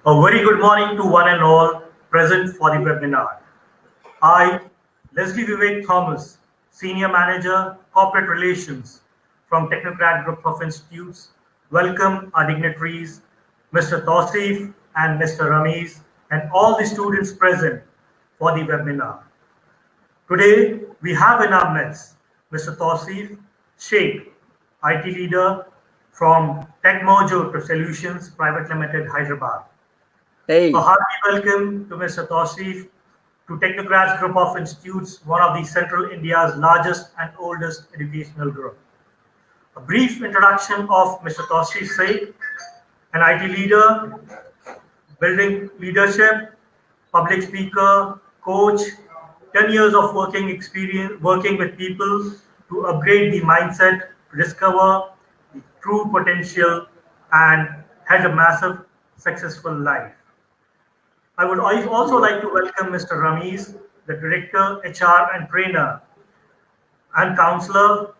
A very good morning to one and all present for the webinar. I, Leslie Vivek Thomas, Senior Manager, Corporate Relations from Technocrat Group of Institutes, welcome our dignitaries, Mr. Tausif and Mr. Ramiz, and all the students present for the webinar. Today, we have in our midst Mr. Tausif Sheikh, IT leader from TechMojo Solutions Private Limited, Hyderabad. A Hey, hearty welcome to Mr. Tausif to Technocrats Group of Institutes, one of the Central India's largest and oldest educational group. A brief introduction of Mr. Tausif Sheikh, an IT leader, building leadership, public speaker, coach, 10 years of working experience working with people to upgrade the mindset, to discover the true potential, and had a massive successful life. I would also like to welcome Mr. Ramiz, the Director, HR and Trainer and Counselor,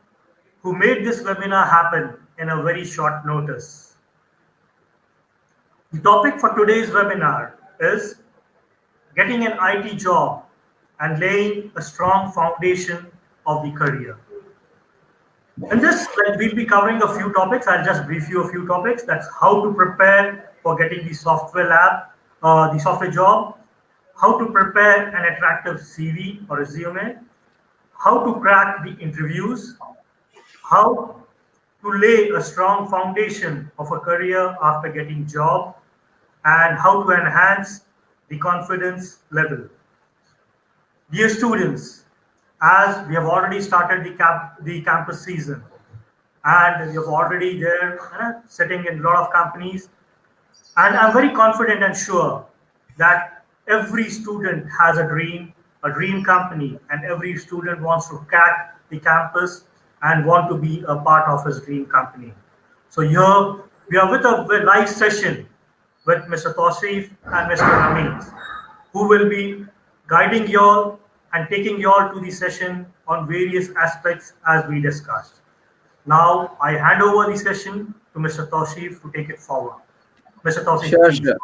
who made this webinar happen in a very short notice. The topic for today's webinar is getting an IT job and laying a strong foundation of the career. In this, we'll be covering a few topics. I'll just brief you a few topics. That's how to prepare for getting the the software job, how to prepare an attractive CV or resume, how to crack the interviews, how to lay a strong foundation of a career after getting job, and how to enhance the confidence level. Dear students, as we have already started the campus season, and you're already there sitting in a lot of companies, and I'm very confident and sure that every student has a dream company, and every student wants to crack the campus and want to be a part of his dream company. So here we are with a live session with Mr. Tausif and Mr. Ramiz, who will be guiding you all and taking you all to the session on various aspects as we discussed. Now I hand over the session to Mr. Tausif to take it forward. Mr. Tausif, sure, please. sure.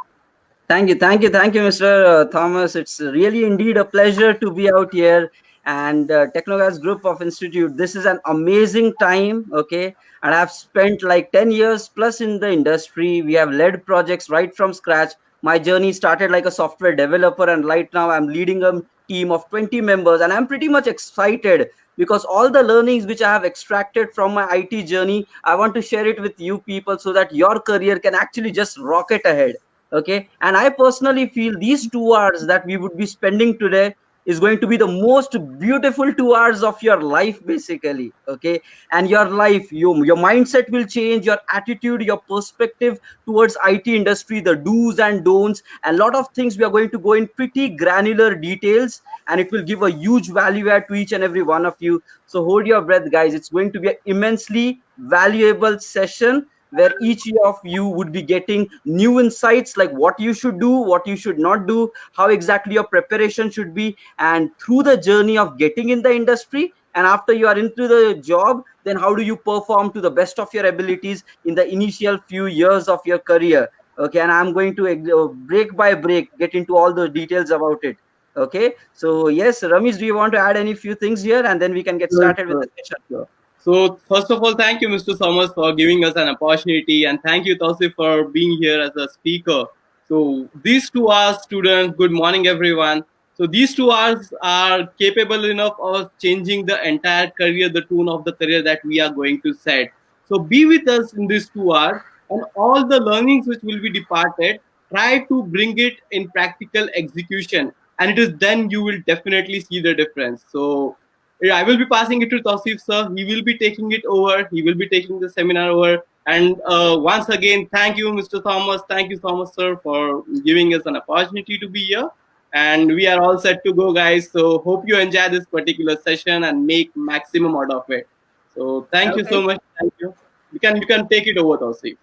Thank you, Mr. Thomas. It's really indeed a pleasure to be out here and Technogas Group of Institute. This is an amazing time, okay? And I've spent like 10 years plus in the industry. We have led projects right from scratch. My journey started like a software developer, and right now I'm leading a team of 20 members, and I'm pretty much excited because all the learnings which I have extracted from my IT journey, I want to share it with you people so that your career can actually just rocket ahead. Okay, and I personally feel these 2 hours that we would be spending today is going to be the most beautiful 2 hours of your life, basically. Okay, and your life, your mindset will change, your attitude, your perspective towards IT industry, the do's and don'ts, and a lot of things we are going to go in pretty granular details, and it will give a huge value add to each and every one of you. So hold your breath, guys. It's going to be an immensely valuable session where each of you would be getting new insights like what you should do, what you should not do, how exactly your preparation should be, and through the journey of getting in the industry, and after you are into the job, then how do you perform to the best of your abilities in the initial few years of your career. Okay, and I'm going to break by break get into all the details about it. Okay, so yes, Ramesh, do you want to add any few things here, and then we can get Sure, started with the sure, session. sure. So, first of all, thank you, Mr. Summers, for giving us an opportunity, and thank you, Tausif, for being here as a speaker. So, these 2 hours, students, good morning, everyone. So, these 2 hours are capable enough of changing the entire career, the tune of the career that we are going to set. So, be with us in these 2 hours, and all the learnings which will be departed, try to bring it in practical execution, and it is then you will definitely see the difference. So, yeah, I will be passing it to Tausif sir. He will be taking it over. He will be taking the seminar over. And once again, thank you, Mr. Thomas. Thank you, Thomas sir, for giving us an opportunity to be here. And we are all set to go, guys. So hope you enjoy this particular session and make maximum out of it. So thank you Okay. so much. Thank you. You can take it over, Tausif.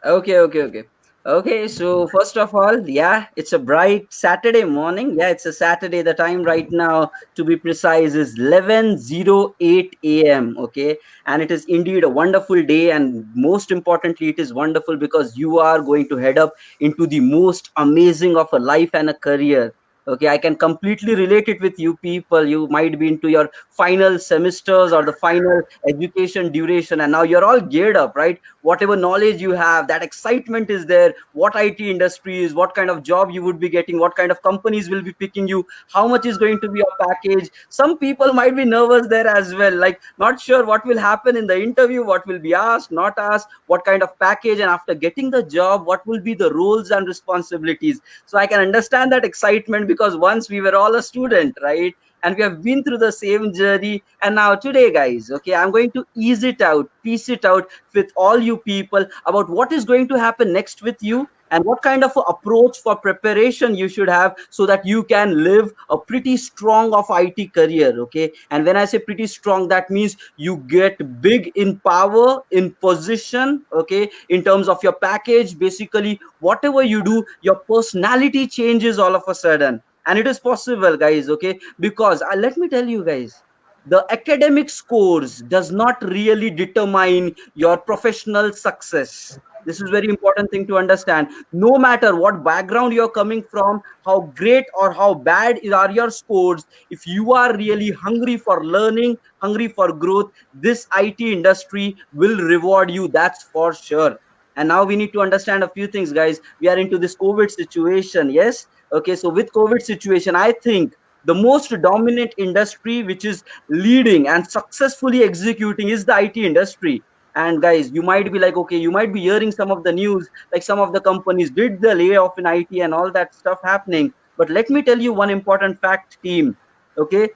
Okay. Okay, so first of all, yeah, it's a bright Saturday morning. Yeah, it's a Saturday. The time right now, to be precise, is 11:08 a.m. Okay, and it is indeed a wonderful day, and most importantly, it is wonderful because you are going to head up into the most amazing of a life and a career. Okay, I can completely relate it with you people. You might be into your final semesters or the final education duration, and now you're all geared up, right? Whatever knowledge you have, that excitement is there. What IT industry is, what kind of job you would be getting, what kind of companies will be picking you, how much is going to be your package. Some people might be nervous there as well, like not sure what will happen in the interview, what will be asked, not asked, what kind of package, and after getting the job, what will be the roles and responsibilities. So I can understand that excitement because once we were all a student, right? And we have been through the same journey. And now today, guys, okay, I'm going to ease it out, piece it out with all you people about what is going to happen next with you and what kind of a approach for preparation you should have so that you can live a pretty strong of IT career. Okay, and when I say pretty strong, that means you get big in power, in position, okay, in terms of your package. Basically, whatever you do, your personality changes all of a sudden, and it is possible, guys. Okay, because let me tell you guys, the academic scores does not really determine your professional success. This is very important thing to understand. No matter what background you're coming from, how great or how bad are your scores, if you are really hungry for learning, hungry for growth, this IT industry will reward you, that's for sure. And now we need to understand a few things, guys. We are into this COVID situation, yes. Okay, so with COVID situation, I think the most dominant industry which is leading and successfully executing is the IT industry. And guys, you might be like, okay, you might be hearing some of the news, like some of the companies did the layoff in IT and all that stuff happening. But let me tell you one important fact, team. Okay,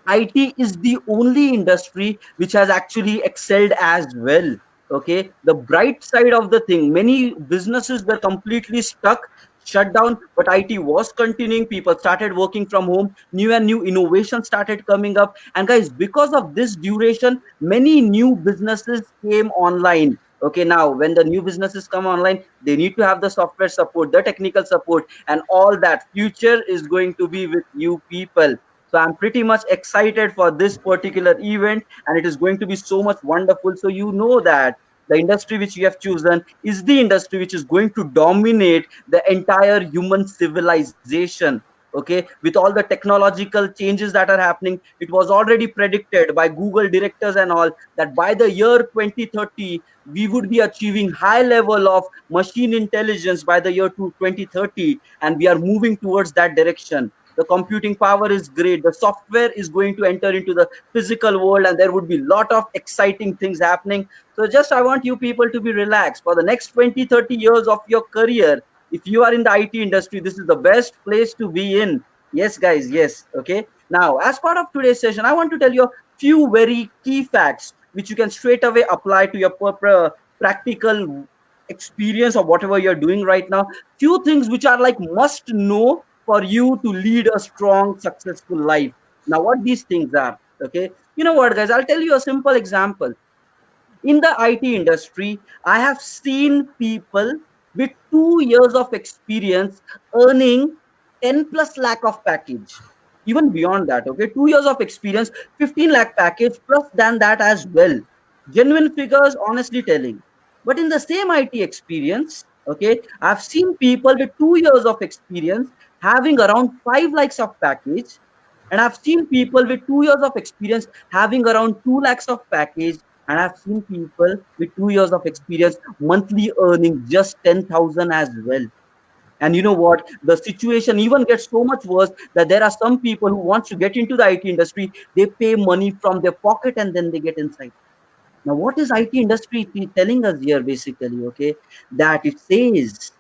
IT is the only industry which has actually excelled as well. Okay, the bright side of the thing, many businesses were completely stuck, shut down, but IT was continuing. People started working from home, new and new innovations started coming up. And guys, because of this duration, many new businesses came online. Okay, now when the new businesses come online, they need to have the software support, the technical support, and all that. Future is going to be with you people. So I'm pretty much excited for this particular event, and it is going to be so much wonderful. So you know that the industry which you have chosen is the industry which is going to dominate the entire human civilization. Okay, with all the technological changes that are happening, it was already predicted by Google directors and all that by the year 2030 we would be achieving high level of machine intelligence by the year to 2030, and we are moving towards that direction. The computing power is great, the software is going to enter into the physical world, and there would be a lot of exciting things happening. So just I want you people to be relaxed for the next 20, 30 years of your career. If you are in the IT industry, this is the best place to be in. Yes, guys, yes. Okay, now as part of today's session, I want to tell you a few very key facts which you can straight away apply to your practical experience or whatever you're doing right now. Few things which are like must know for you to lead a strong, successful life. Now, what these things are, okay? You know what, guys? I'll tell you a simple example. In the IT industry, I have seen people with 2 years of experience earning 10 plus lakh of package. Even beyond that, okay? 2 years of experience, 15 lakh package plus than that as well. Genuine figures, honestly telling. But in the same IT experience, okay, I've seen people with 2 years of experience having around 5 lakhs of package, and I've seen people with 2 years of experience having around 2 lakhs of package, and I've seen people with 2 years of experience monthly earning just 10,000 as well. And you know what? The situation even gets so much worse that there are some people who want to get into the IT industry. They pay money from their pocket and then they get inside. Now, what is IT industry telling us here basically? Okay, that it says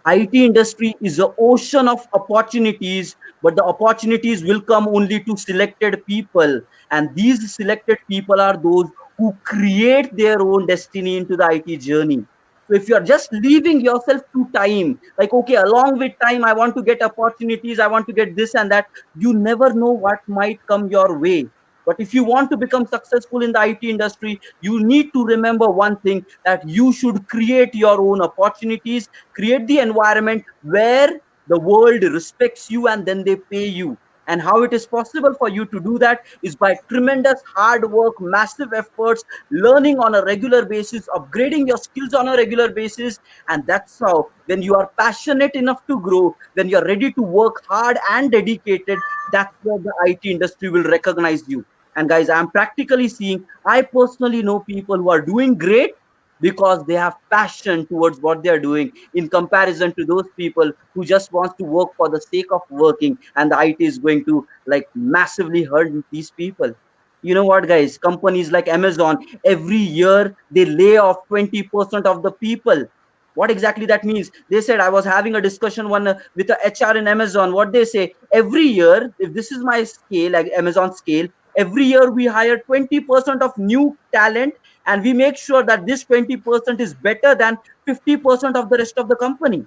IT industry is an ocean of opportunities, but the opportunities will come only to selected people. And these selected people are those who create their own destiny into the IT journey. So if you're just leaving yourself to time, like, okay, along with time, I want to get opportunities, I want to get this and that, you never know what might come your way. But if you want to become successful in the IT industry, you need to remember one thing, that you should create your own opportunities, create the environment where the world respects you and then they pay you. And how it is possible for you to do that is by tremendous hard work, massive efforts, learning on a regular basis, upgrading your skills on a regular basis. And that's how, when you are passionate enough to grow, when you're ready to work hard and dedicated, that's where the IT industry will recognize you. And guys, I'm practically seeing, I personally know people who are doing great because they have passion towards what they are doing, in comparison to those people who just wants to work for the sake of working, and the IT is going to like massively hurt these people. You know what, guys? Companies like Amazon, every year they lay off 20% of the people. What exactly that means? They said, I was having a discussion one with the HR in Amazon. What they say, every year, if this is my scale, like Amazon scale, every year we hire 20% of new talent, and we make sure that this 20% is better than 50% of the rest of the company.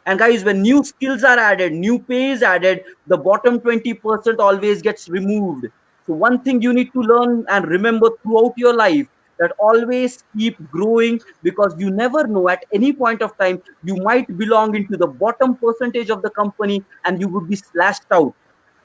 And guys, when new skills are added, new pay is added, the bottom 20% always gets removed. So one thing you need to learn and remember throughout your life, that always keep growing, because you never know, at any point of time you might belong into the bottom percentage of the company and you would be slashed out.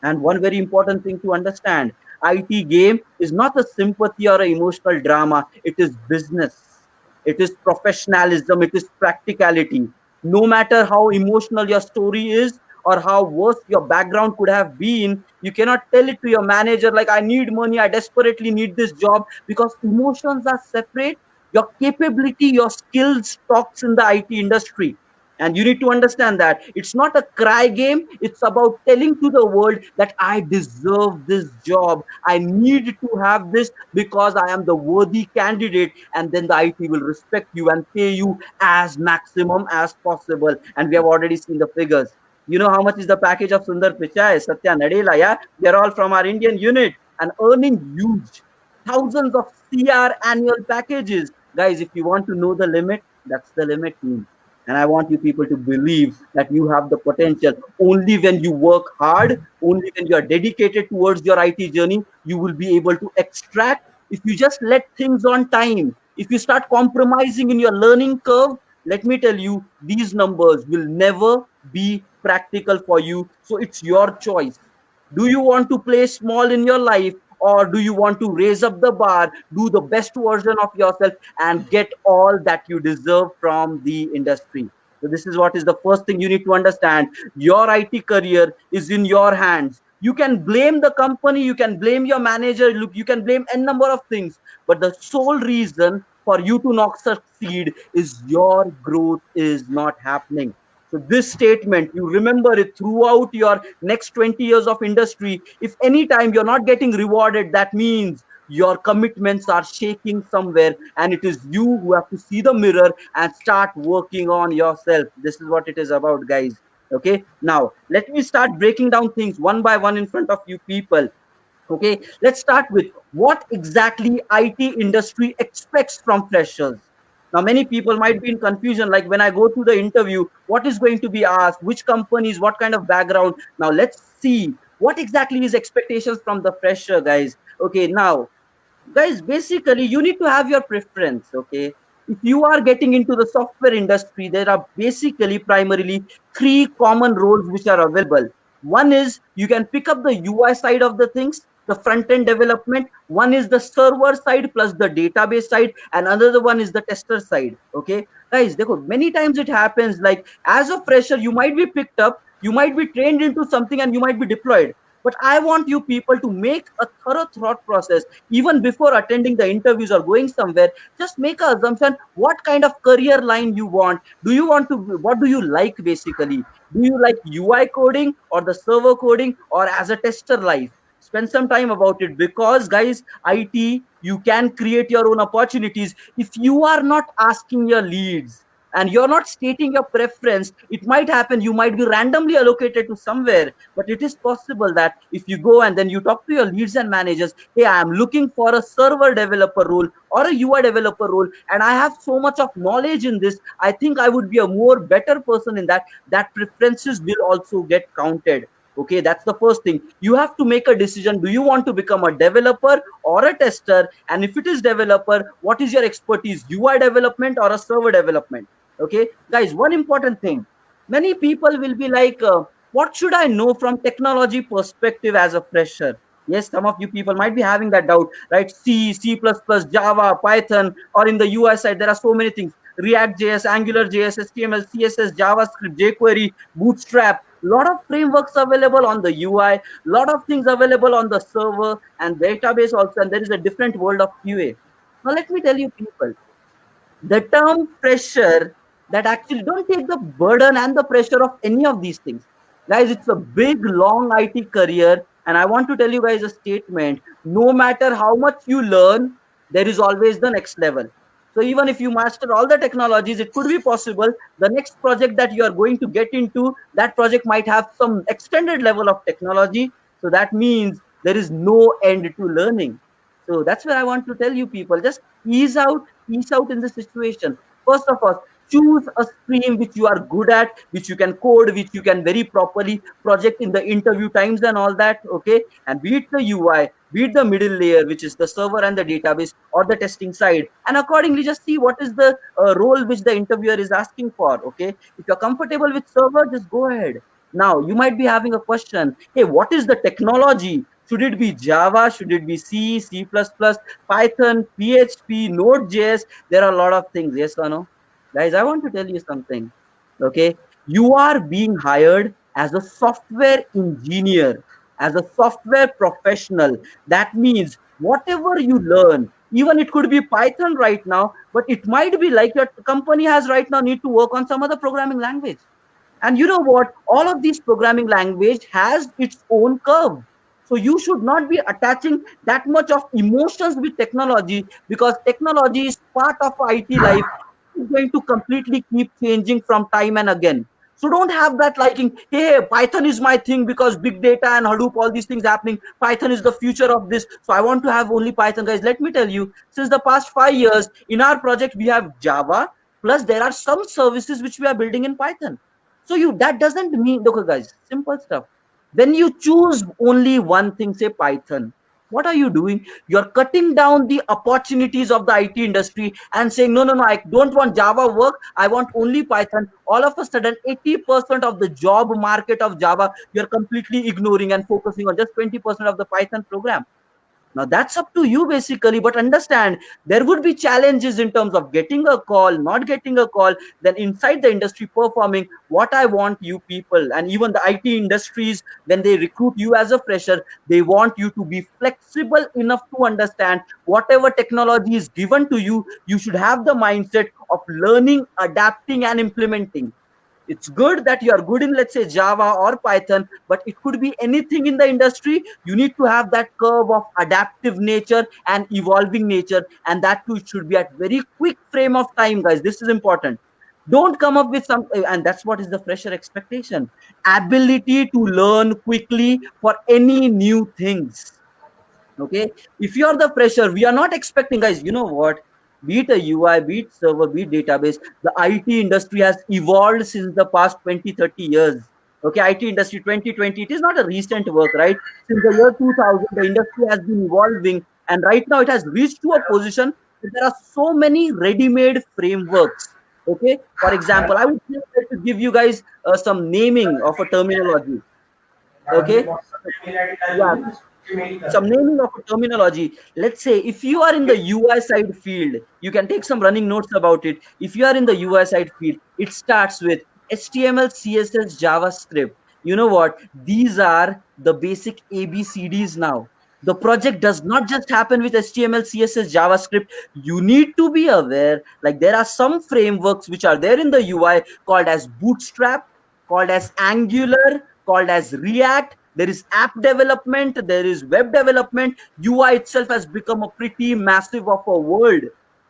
And one very important thing to understand, IT game is not a sympathy or an emotional drama. It is business. It is professionalism. It is practicality. No matter how emotional your story is or how worse your background could have been, you cannot tell it to your manager like, I need money, I desperately need this job, because emotions are separate. Your capability, your skills talks in the IT industry. And you need to understand that it's not a cry game. It's about telling to the world that I deserve this job. I need to have this because I am the worthy candidate. And then the IT will respect you and pay you as maximum as possible. And we have already seen the figures. You know how much is the package of Sundar Pichai, Satya Nadella? Yeah, they're all from our Indian unit and earning huge thousands of CR annual packages. Guys, if you want to know the limit, that's the limit, team. And I want you people to believe that you have the potential. Only when you work hard, only when you are dedicated towards your IT journey, you will be able to extract. If you just let things on time, if you start compromising in your learning curve, let me tell you, these numbers will never be practical for you. So it's your choice. Do you want to play small in your life, or do you want to raise up the bar, do the best version of yourself, and get all that you deserve from the industry? So this is what is the first thing you need to understand. Your IT career is in your hands. You can blame the company, you can blame your manager, look, you can blame n number of things, but the sole reason for you to not succeed is your growth is not happening. So this statement, you remember it throughout your next 20 years of industry. If any time you're not getting rewarded, that means your commitments are shaking somewhere, and it is you who have to see the mirror and start working on yourself. This is what it is about, guys. Okay, now let me start breaking down things one by one in front of you people. Okay, let's start with what exactly IT industry expects from freshers. Now, many people might be in confusion, like when I go to the interview, what is going to be asked, which companies, what kind of background. Now, let's see what exactly is expectations from the fresher, guys. Okay, now, guys, basically you need to have your preference. Okay, if you are getting into the software industry, there are basically primarily three common roles which are available. One is you can pick up the UI side of the things, the front end development. One is the server side plus the database side, and another one is the tester side. Okay, guys, many times it happens like, as a fresher you might be picked up, you might be trained into something, and you might be deployed. But I want you people to make a thorough thought process even before attending the interviews or going somewhere. Just make an assumption what kind of career line you want. Do you want to, what do you like basically? Do you like UI coding or the server coding or as a tester life? Spend some time about it, because guys, IT, you can create your own opportunities if you are not asking your leads and you're not stating your preference. It might happen you might be randomly allocated to somewhere, but it is possible that if you go and then you talk to your leads and managers, hey, I am looking for a server developer role or a UI developer role, and I have so much of knowledge in this, I think I would be a more better person in that, that preferences will also get counted. Okay, that's the first thing. You have to make a decision. Do you want to become a developer or a tester? And if it is developer, what is your expertise? UI development or a server development? Okay, guys, one important thing. Many people will be like, what should I know from technology perspective as a fresher? Yes, some of you people might be having that doubt, right? C, C++, Java, Python, or in the UI side, there are so many things. React JS, Angular JS, HTML, CSS, JavaScript, jQuery, Bootstrap, lot of frameworks available on the UI, lot of things available on the server and database also, and there is a different world of QA. Now let me tell you people, the term pressure, that actually don't take the burden and the pressure of any of these things. Guys, it's a big long IT career, and I want to tell you guys a statement. No matter how much you learn, there is always the next level. So even if you master all the technologies, it could be possible the next project that you are going to get into, that project might have some extended level of technology. So that means there is no end to learning. So that's where I want to tell you people, just ease out in the situation. First of all, choose a stream which you are good at, which you can code, which you can very properly project in the interview times and all that. Okay, and be it the UI, be it the middle layer, which is the server and the database, or the testing side, and accordingly just see what is the role which the interviewer is asking for. Okay, if you're comfortable with server, just go ahead. Now you might be having a question, hey, what is the technology? Should it be Java? Should it be C, C++, Python, PHP, Node.js? There are a lot of things. Yes or no? Guys, I want to tell you something. Okay. You are being hired as a software engineer, as a software professional. That means whatever you learn, even it could be Python right now, but it might be like your company has right now need to work on some other programming language. And you know what? All of these programming language has its own curve. So you should not be attaching that much of emotions with technology, because technology is part of IT life. It's going to completely keep changing from time and again. So don't have that liking, hey, Python is my thing because big data and Hadoop, all these things happening. Python is the future of this. So I want to have only Python. Guys, let me tell you, since the past 5 years in our project, we have Java, plus there are some services which we are building in Python. So you, that doesn't mean, look guys, simple stuff. When you choose only one thing, say Python, what are you doing? You're cutting down the opportunities of the IT industry and saying, no, no, no, I don't want Java work. I want only Python. All of a sudden, 80% of the job market of Java, you're completely ignoring and focusing on just 20% of the Python program. Now that's up to you basically, but understand there would be challenges in terms of getting a call, not getting a call, then inside the industry performing. What I want you people, and even the IT industries, when they recruit you as a fresher, they want you to be flexible enough to understand whatever technology is given to you, you should have the mindset of learning, adapting, and implementing. It's good that you are good in, let's say, Java or Python, but it could be anything in the industry. You need to have that curve of adaptive nature and evolving nature, and that too should be at very quick frame of time. Guys, this is important. Don't come up with some, and that's what is the fresher expectation, ability to learn quickly for any new things. Okay, if you are the fresher, we are not expecting, guys, you know what, be it a UI, be it server, be it database, the IT industry has evolved since the past 20, 30 years. Okay, IT industry 2020, it is not a recent work, right? Since the year 2000, the industry has been evolving, and right now it has reached to a position that there are so many ready-made frameworks. Okay, for example, I would just like to give you guys some naming of a terminology. Okay, yeah, some naming of a terminology. Let's say if you are in the UI side field, you can take some running notes about it. If you are in the UI side field, it starts with HTML, CSS, JavaScript. You know what? These are the basic ABCDs now. The project does not just happen with HTML, CSS, JavaScript. You need to be aware, like there are some frameworks which are there in the UI called as Bootstrap, called as Angular, called as React. There is app development, there is web development. UI itself has become a pretty massive of a world.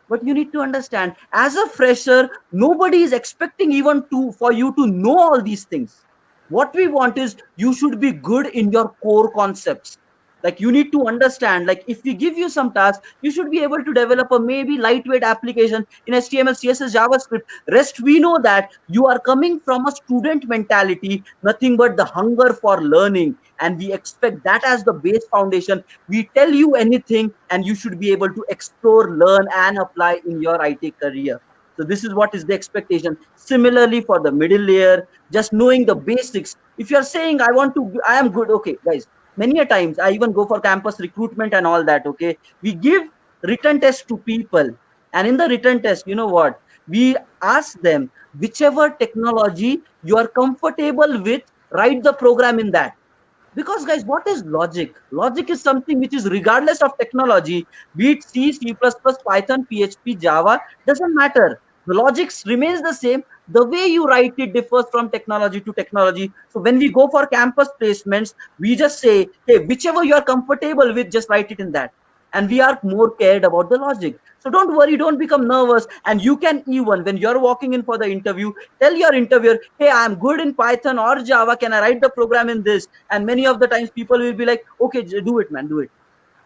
But you need to understand, as a fresher, nobody is expecting even to for you to know all these things. What we want is you should be good in your core concepts. Like you need to understand, like if we give you some tasks, you should be able to develop a maybe lightweight application in HTML, CSS, JavaScript. Rest, we know that you are coming from a student mentality, nothing but the hunger for learning, and we expect that as the base foundation. We tell you anything, and you should be able to explore, learn, and apply in your IT career. So this is what is the expectation. Similarly, for the middle layer, just knowing the basics. If you're saying I am good, okay, guys. Many a times I even go for campus recruitment and all that. Okay, we give written tests to people, and in the written test, you know what? We ask them whichever technology you are comfortable with, write the program in that. Because guys, what is logic? Logic is something which is regardless of technology, be it C, C++, Python, PHP, Java, doesn't matter. The logic remains the same. The way you write it differs from technology to technology. So when we go for campus placements, we just say, hey, whichever you are comfortable with, just write it in that. And we are more cared about the logic. So don't worry, don't become nervous. And you can even, when you're walking in for the interview, tell your interviewer, hey, I'm good in Python or Java. Can I write the program in this? And many of the times people will be like, okay, do it, man, do it.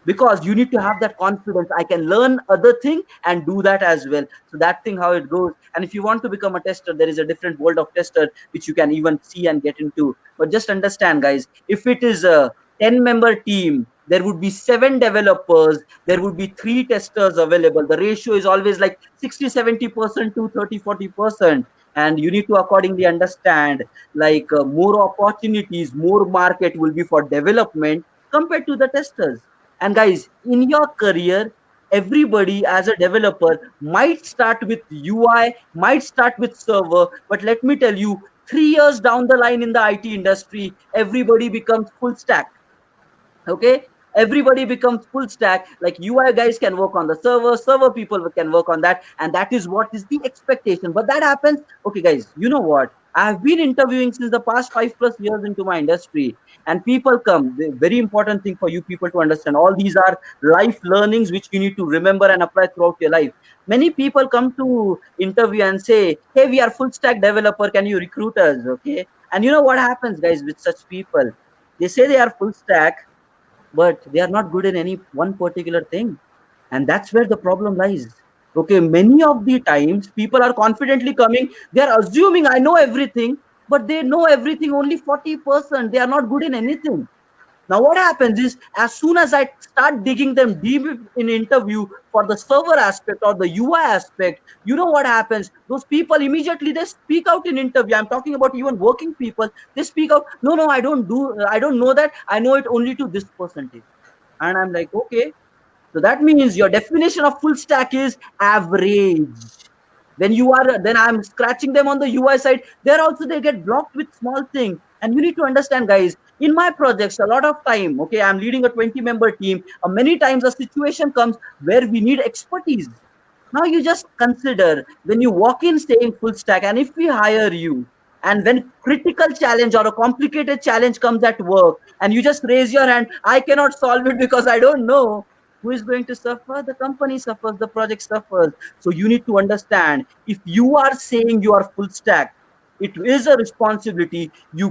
Because you need to have that confidence. I can learn other thing and do that as well. So that thing, how it goes. And if you want to become a tester, there is a different world of tester which you can even see and get into. But just understand, guys, if it is a 10-member team, there would be 7 developers, there would be 3 testers available. The ratio is always like 60-70% to 30-40%. And you need to accordingly understand, like more opportunities, more market will be for development compared to the testers. And guys, in your career, everybody as a developer might start with UI, might start with server, but let me tell you, 3 years down the line in the IT industry, everybody becomes full stack. Okay, everybody becomes full stack. Like UI guys can work on the server people can work on that, and that is what is the expectation. But that happens. Okay guys, you know what, I've been interviewing since the past 5+ years into my industry, and people come, the very important thing for you people to understand, all these are life learnings which you need to remember and apply throughout your life. Many people come to interview and say, hey, we are full stack developer, can you recruit us? Okay, and you know what happens, guys, with such people? They say they are full stack, but they are not good in any one particular thing, and that's where the problem lies. Okay, many of the times people are confidently coming, they are assuming I know everything, but they know everything only 40%. They are not good in anything. Now what happens is, as soon as I start digging them deep in interview for the server aspect or the UI aspect, you know what happens? Those people immediately they speak out in interview. I'm talking about even working people. They speak out, no, I don't know that. I know it only to this percentage. And I'm like, okay. So that means your definition of full stack is average. When you are, then I'm scratching them on the UI side. There also they get blocked with small thing. And you need to understand, guys, in my projects, a lot of time, okay, I'm leading a 20-member team. Many times a situation comes where we need expertise. Now you just consider when you walk in saying full stack, and if we hire you, and when critical challenge or a complicated challenge comes at work, and you just raise your hand, I cannot solve it because I don't know, who is going to suffer? The company suffers, the project suffers. So you need to understand, if you are saying you are full stack, it is a responsibility. You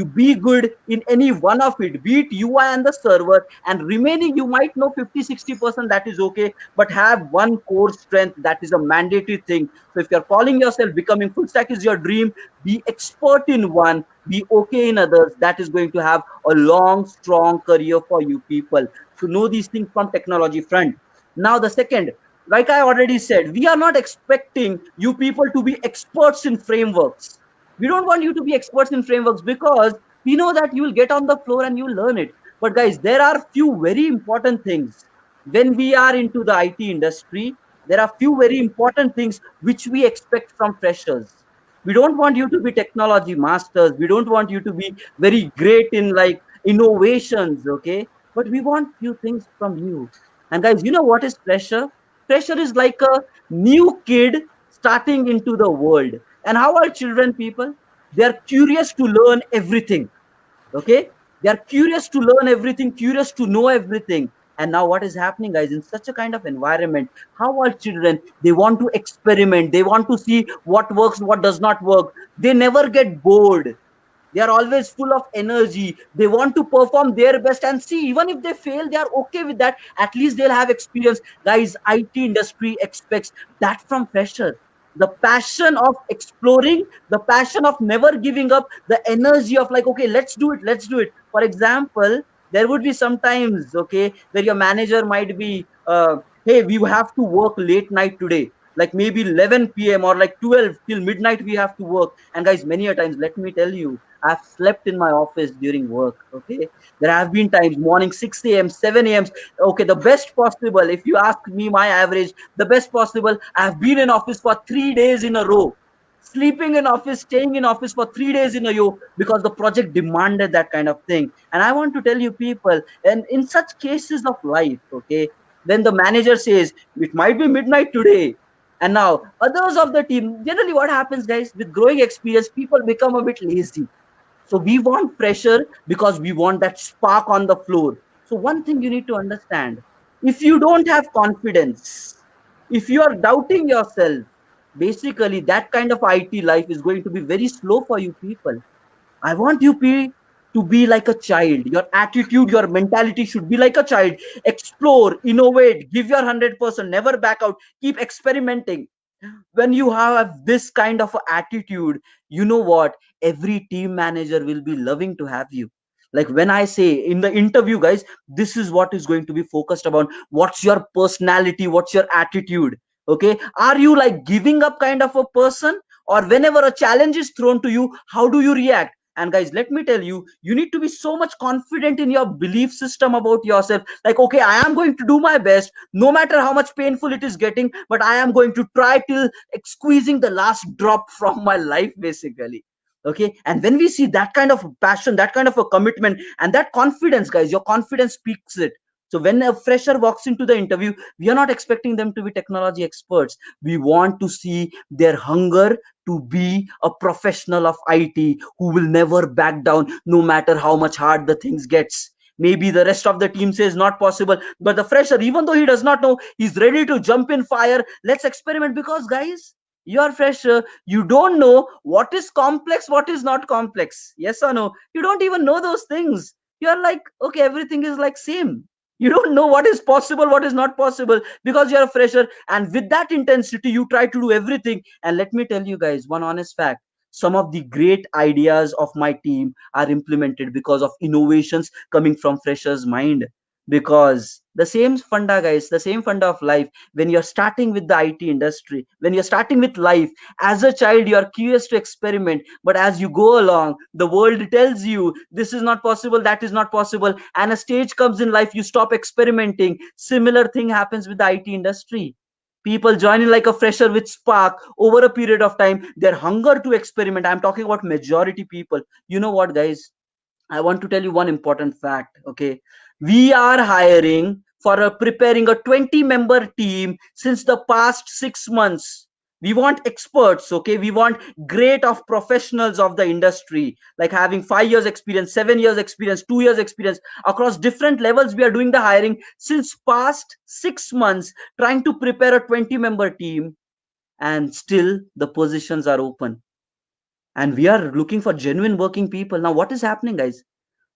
be good in any one of it, be it UI and the server, and remaining you might know 50-60%, that is okay, but have one core strength, that is a mandatory thing. So if you're calling yourself becoming full stack is your dream, be expert in one, be okay in others. That is going to have a long, strong career for you people. To know these things from technology front. Now the second, like I already said, we are not expecting you people to be experts in frameworks. We don't want you to be experts in frameworks because we know that you will get on the floor and you will learn it. But guys, there are few very important things. When we are into the IT industry, there are few very important things which we expect from freshers. We don't want you to be technology masters. We don't want you to be very great in like innovations, okay? But we want few things from you. And guys, you know what is fresher? Fresher is like a new kid starting into the world. And how are children people? They are curious to learn everything. Okay? They are curious to learn everything, curious to know everything. And now what is happening, guys, in such a kind of environment? How are children? They want to experiment. They want to see what works, what does not work. They never get bored. They are always full of energy. They want to perform their best, and see, even if they fail, they are okay with that. At least they'll have experience. Guys, IT industry expects that from fresher. The passion of exploring, the passion of never giving up, the energy of like, okay, let's do it, let's do it. For example, there would be sometimes, okay, where your manager might be, hey, we have to work late night today, like maybe 11 p.m. or like 12 till midnight we have to work. And guys, many a times, let me tell you, I've slept in my office during work. Okay, there have been times morning 6 a.m., 7 a.m. Okay, the best possible. If you ask me, my average, the best possible. I've been in office for 3 days in a row, sleeping in office, staying in office for 3 days in a row because the project demanded that kind of thing. And I want to tell you, people, and in such cases of life, okay, when the manager says it might be midnight today, and now others of the team, generally what happens, guys, with growing experience, people become a bit lazy. So we want pressure because we want that spark on the floor. So one thing you need to understand, if you don't have confidence, if you are doubting yourself, basically that kind of IT life is going to be very slow for you people. I want you to be like a child. Your attitude, your mentality should be like a child. Explore, innovate, give your 100%, never back out, keep experimenting. When you have this kind of a attitude, you know what, every team manager will be loving to have you. Like when I say in the interview, guys, this is what is going to be focused about. What's your personality, what's your attitude? Okay, are you like giving up kind of a person, or whenever a challenge is thrown to you, how do you react? And guys, let me tell you, you need to be so much confident in your belief system about yourself. Like, okay, I am going to do my best no matter how much painful it is getting, but I am going to try till squeezing the last drop from my life, basically. Okay, and when we see that kind of passion, that kind of a commitment, and that confidence, guys, your confidence speaks it. So when a fresher walks into the interview, we are not expecting them to be technology experts. We want to see their hunger to be a professional of IT who will never back down no matter how much hard the things gets. Maybe the rest of the team says not possible, but the fresher, even though he does not know, he's ready to jump in fire. Let's experiment, because guys, you are fresher, you don't know what is complex, what is not complex. Yes or no? You don't even know those things. You're like, okay, everything is like same. You don't know what is possible, what is not possible, because you're a fresher. And with that intensity, you try to do everything. And let me tell you guys one honest fact, some of the great ideas of my team are implemented because of innovations coming from freshers mind. Because the same funda, guys, the same funda of life, when you're starting with the IT industry, when you're starting with life, as a child you are curious to experiment, but as you go along, the world tells you this is not possible, that is not possible, and a stage comes in life, you stop experimenting. Similar thing happens with the IT industry. People join in like a fresher with spark. Over a period of time, their hunger to experiment, I'm talking about majority people. You know what, guys, I want to tell you one important fact. Okay, we are hiring for preparing a 20-member team since the past 6 months. We want experts. Okay, we want great of professionals of the industry, like having 5 years experience, 7 years experience, 2 years experience across different levels. We are doing the hiring since past 6 months, trying to prepare a 20-member team, and still the positions are open. And we are looking for genuine working people. Now, what is happening, guys?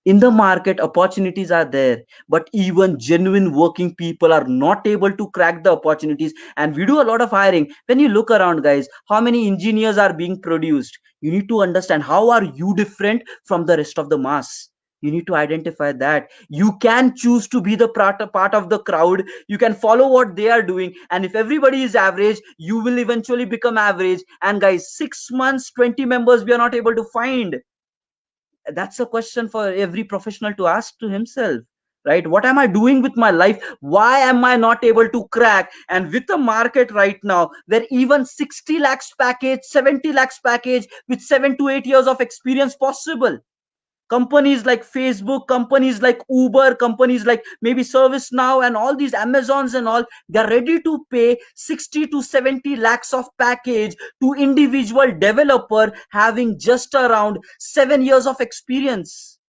In the market, opportunities are there, but even genuine working people are not able to crack the opportunities. And we do a lot of hiring. When you look around, guys, how many engineers are being produced? You need to understand, how are you different from the rest of the mass? You need to identify that. You can choose to be the part of the crowd. You can follow what they are doing, and if everybody is average, you will eventually become average. And guys, 6 months, 20 members we are not able to find. That's a question for every professional to ask to himself, right? What am I doing with my life? Why am I not able to crack? And with the market right now, where even 60 lakhs package, 70 lakhs package with 7 to 8 years of experience possible, companies like Facebook, companies like Uber, companies like maybe ServiceNow and all these Amazons and all, they're ready to pay 60 to 70 lakhs of package to individual developer having just around 7 years of experience.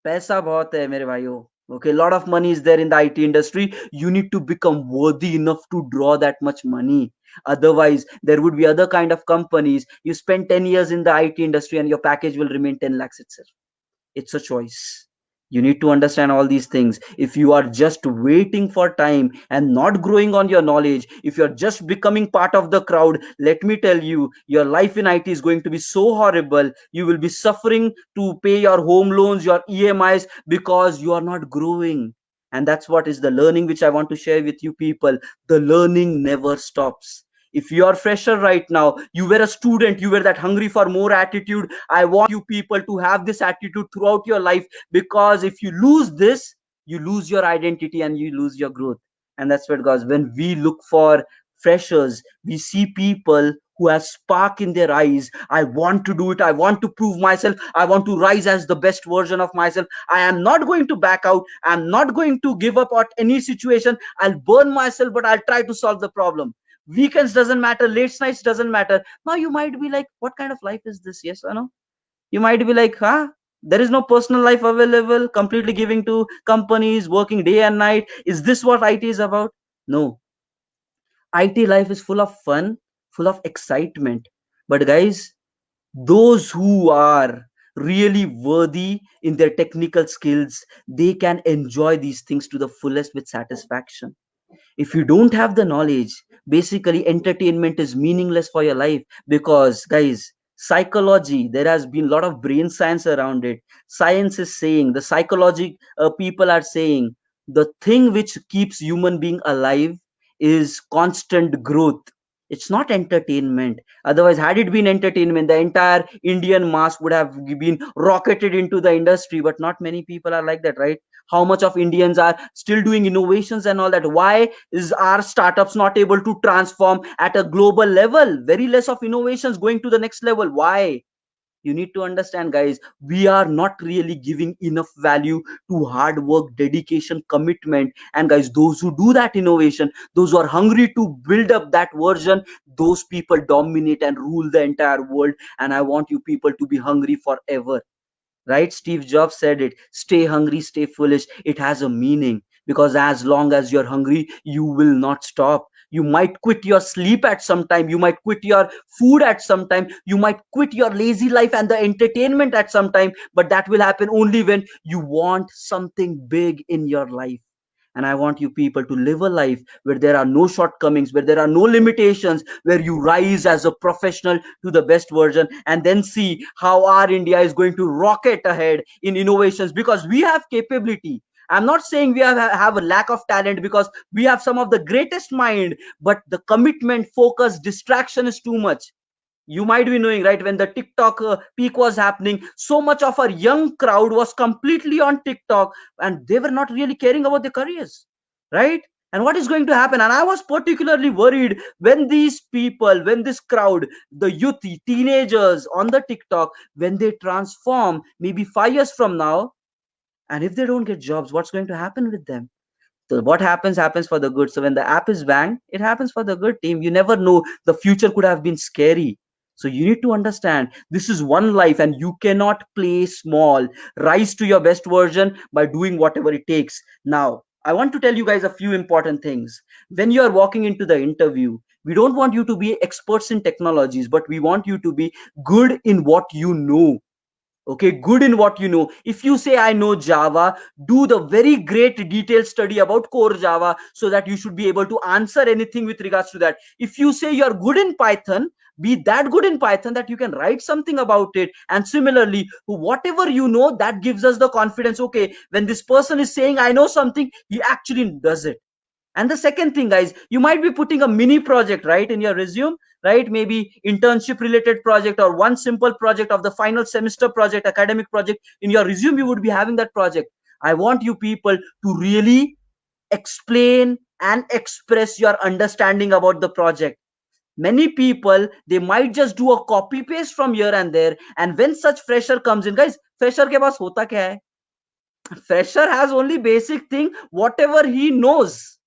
पैसा बहुत है मेरे भाइयों. Okay, a lot of money is there in the IT industry. You need to become worthy enough to draw that much money. Otherwise, there would be other kind of companies. You spend 10 years in the IT industry and your package will remain 10 lakhs itself. It's a choice. You need to understand all these things. If you are just waiting for time and not growing on your knowledge, if you're just becoming part of the crowd, let me tell you, your life in IT is going to be so horrible. You will be suffering to pay your home loans, your EMIs, because you are not growing. And that's what is the learning which I want to share with you people. The learning never stops. If you are fresher right now, you were a student, you were that hungry for more attitude. I want you people to have this attitude throughout your life, because if you lose this, you lose your identity and you lose your growth. And that's what, guys, when we look for freshers, we see people who have spark in their eyes. I want to do it, I want to prove myself, I want to rise as the best version of myself. I am not going to back out, I'm not going to give up at any situation. I'll burn myself, but I'll try to solve the problem. Weekends doesn't matter, late nights doesn't matter. Now you might be like, what kind of life is this? Yes or no? You might be like, huh, there is no personal life available, completely giving to companies, working day and night. Is this what IT is about? No. IT life is full of fun, full of excitement. But guys, those who are really worthy in their technical skills, they can enjoy these things to the fullest with satisfaction. If you don't have the knowledge, basically entertainment is meaningless for your life. Because guys, psychology, there has been a lot of brain science around it. Science is saying, the psychology people are saying, the thing which keeps human being alive is constant growth. It's not entertainment. Otherwise, had it been entertainment, the entire Indian mass would have been rocketed into the industry. But not many people are like that, right? How much of Indians are still doing innovations and all that? Why is our startups not able to transform at a global level? Very less of innovations going to the next level. Why? You need to understand, guys, we are not really giving enough value to hard work, dedication, commitment. And guys, those who do that innovation, those who are hungry to build up that version, those people dominate and rule the entire world. And I want you people to be hungry forever. Right? Steve Jobs said it, stay hungry, stay foolish. It has a meaning, because as long as you're hungry, you will not stop. You might quit your sleep at some time, you might quit your food at some time, you might quit your lazy life and the entertainment at some time, but that will happen only when you want something big in your life. And I want you people to live a life where there are no shortcomings, where there are no limitations, where you rise as a professional to the best version, and then see how our India is going to rocket ahead in innovations, because we have capability. I'm not saying we have a lack of talent, because we have some of the greatest mind, but the commitment, focus, distraction is too much. You might be knowing, right, when the TikTok peak was happening, so much of our young crowd was completely on TikTok, and they were not really caring about their careers, right? And what is going to happen? And I was particularly worried when these people, when this crowd, the youth, the teenagers on the TikTok, when they transform maybe 5 years from now, and if they don't get jobs, what's going to happen with them? So what happens for the good. So when the app is banned, it happens for the good, team. You never know, the future could have been scary. So you need to understand, this is one life and you cannot play small. Rise to your best version by doing whatever it takes. Now I want to tell you guys a few important things. When you are walking into the interview, we don't want you to be experts in technologies, but we want you to be good in what you know. Okay, good in what you know. If you say I know Java, do the very great detailed study about core Java, so that you should be able to answer anything with regards to that. If you say you're good in Python, be that good in Python that you can write something about it. And similarly, whatever you know, that gives us the confidence. Okay, when this person is saying I know something, he actually does it. And the second thing, guys, you might be putting a mini project, right, in your resume, right? Maybe internship related project, or one simple project of the final semester project, academic project. In your resume, you would be having that project. I want you people to really explain and express your understanding about the project. Many people, they might just do a copy paste from here and there. And when such fresher comes in, guys, fresher ke paas hota kya hai? Fresher has only basic thing, whatever he knows.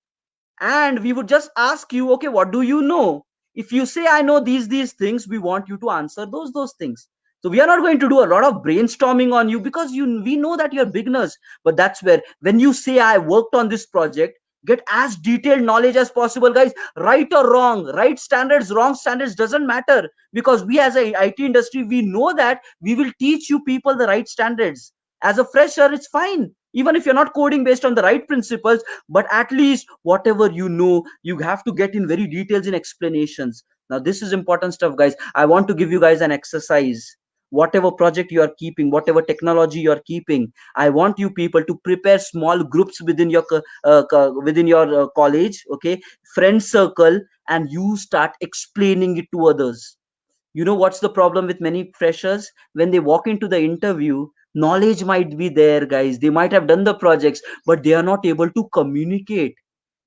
And we would just ask you, okay, what do you know? If you say I know these things, we want you to answer those things. So we are not going to do a lot of brainstorming on you because we know that you're beginners. But that's where when you say I worked on this project, get as detailed knowledge as possible, guys. Right or wrong, right standards, wrong standards, doesn't matter, because we as a IT industry, we know that we will teach you people the right standards. As a fresher, it's fine even if you're not coding based on the right principles, but at least whatever you know, you have to get in very details in explanations. Now this is important stuff, guys. I want to give you guys an exercise. Whatever project you are keeping, whatever technology you are keeping, I want you people to prepare small groups within your within your college, okay, friend circle, and you start explaining it to others. You know what's the problem with many freshers? When they walk into the interview, knowledge might be there, guys, they might have done the projects, but they are not able to communicate.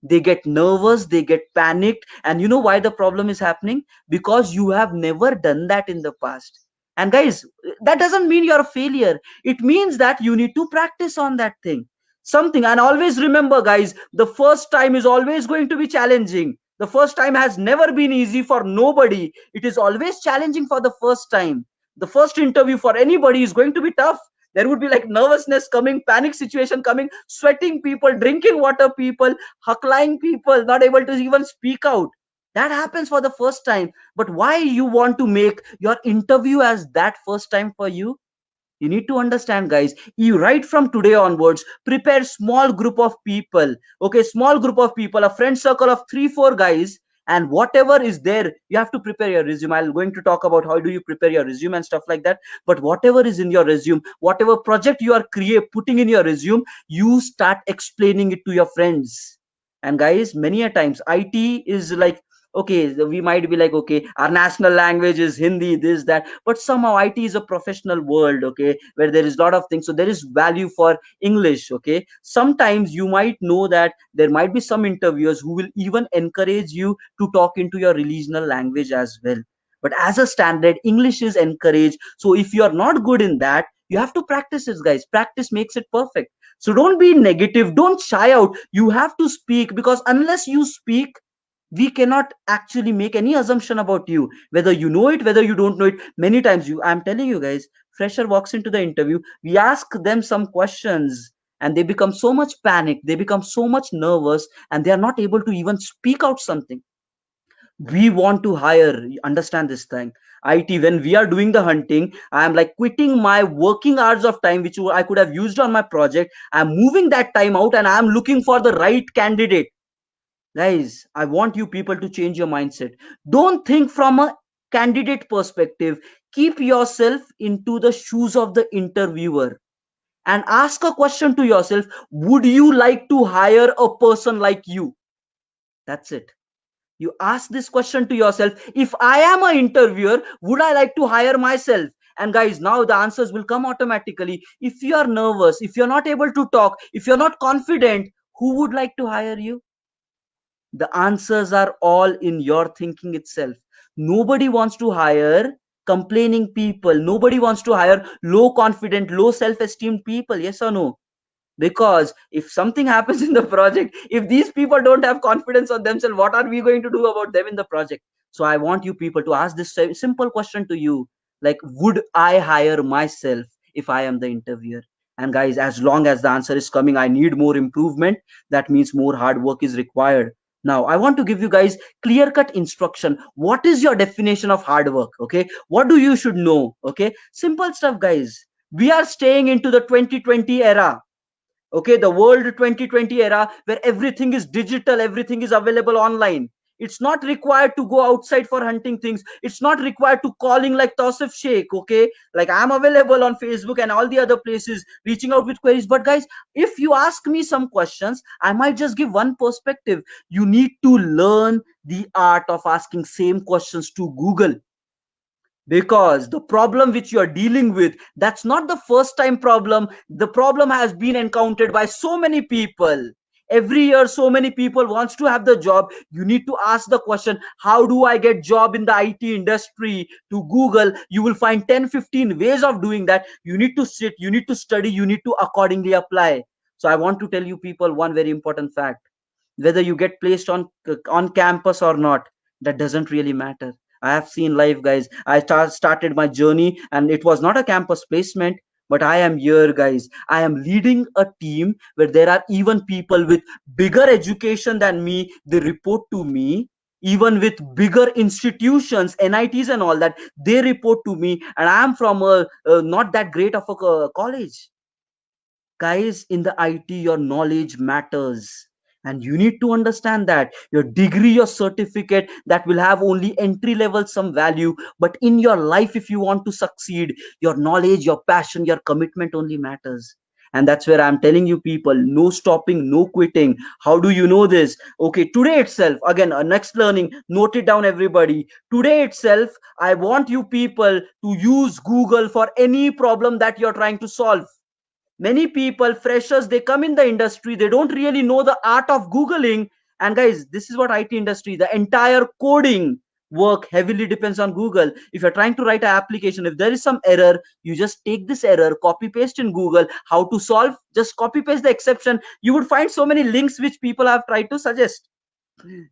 They get nervous, they get panicked, and you know why the problem is happening? Because you have never done that in the past. And guys, that doesn't mean you're a failure. It means that you need to practice on that thing. Something. And always remember, guys, the first time is always going to be challenging. The first time has never been easy for nobody. It is always challenging for the first time. The first interview for anybody is going to be tough. There would be like nervousness coming, panic situation coming, sweating people, drinking water people, huckling people, not able to even speak out. That happens for the first time. But why you want to make your interview as that first time for you? You need to understand, guys, you right from today onwards, prepare small group of people. Okay, small group of people, a friend circle of 3 4 guys, and whatever is there, you have to prepare your resume. I'm going to talk about how do you prepare your resume and stuff like that. But whatever is in your resume, whatever project you are putting in your resume, you start explaining it to your friends. And guys, many a times IT is like, okay, we might be like, okay, our national language is Hindi, this that, but somehow IT is a professional world, okay, where there is a lot of things, so there is value for English. Okay, sometimes you might know that there might be some interviewers who will even encourage you to talk into your regional language as well. But as a standard, English is encouraged. So if you are not good in that, you have to practice it, guys. Practice makes it perfect. So don't be negative, don't shy out. You have to speak, because unless you speak, we cannot actually make any assumption about you, whether you know it, whether you don't know it. Many times, I'm telling you, guys, fresher walks into the interview, we ask them some questions, and they become so much panicked, they become so much nervous, and they are not able to even speak out something. We want to hire, understand this thing. IT, when we are doing the hunting, I am like quitting my working hours of time which I could have used on my project. I'm moving that time out, and I'm looking for the right candidate. Guys, I want you people to change your mindset. Don't think from a candidate perspective. Keep yourself into the shoes of the interviewer and ask a question to yourself. Would you like to hire a person like you? That's it. You ask this question to yourself. If I am an interviewer, would I like to hire myself? And guys, now the answers will come automatically. If you are nervous, if you're not able to talk, if you're not confident, who would like to hire you? The answers are all in your thinking itself. Nobody wants to hire complaining people. Nobody wants to hire low confident, low self esteem people. Yes or no? Because if something happens in the project, if these people don't have confidence on themselves, what are we going to do about them in the project? So I want you people to ask this simple question to you, like, would I hire myself if I am the interviewer? And guys, as long as the answer is coming, I need more improvement, that means more hard work is required. Now I want to give you guys clear cut instruction. What is your definition of hard work? Okay, what do you should know? Okay, simple stuff, guys. We are staying into the 2020 era. Okay, the world 2020 era, where everything is digital, everything is available online. It's not required to go outside for hunting things. It's not required to calling like Tausif Sheikh. Okay, like I'm available on Facebook and all the other places reaching out with queries. But guys, if you ask me some questions, I might just give one perspective. You need to learn the art of asking same questions to Google, because the problem which you are dealing with, that's not the first time problem. The problem has been encountered by so many people. Every year so many people wants to have the job. You need to ask the question, how do I get job in the IT industry? To Google, you will find 10 15 ways of doing that. You need to sit, you need to study, you need to accordingly apply. So I want to tell you people one very important fact. Whether you get placed on campus or not, that doesn't really matter. I have seen life, guys. I started my journey, and it was not a campus placement, but I am here, guys. I am leading a team where there are even people with bigger education than me. They report to me. Even with bigger institutions, NITs and all that, they report to me, and I am from a not that great of a college. Guys, in the IT, your knowledge matters. And you need to understand that your degree, your certificate, that will have only entry level some value. But in your life, if you want to succeed, your knowledge, your passion, your commitment only matters. And that's where I'm telling you people, no stopping, no quitting. How do you know this? Okay, today itself, again, next learning, note it down, everybody. Today itself, I want you people to use Google for any problem that you're trying to solve. Many people, freshers, they come in the industry, they don't really know the art of googling. And guys, this is what IT industry, the entire coding work heavily depends on Google. If you're trying to write an application, if there is some error, you just take this error, copy paste in Google, how to solve, just copy paste the exception. You would find so many links which people have tried to suggest.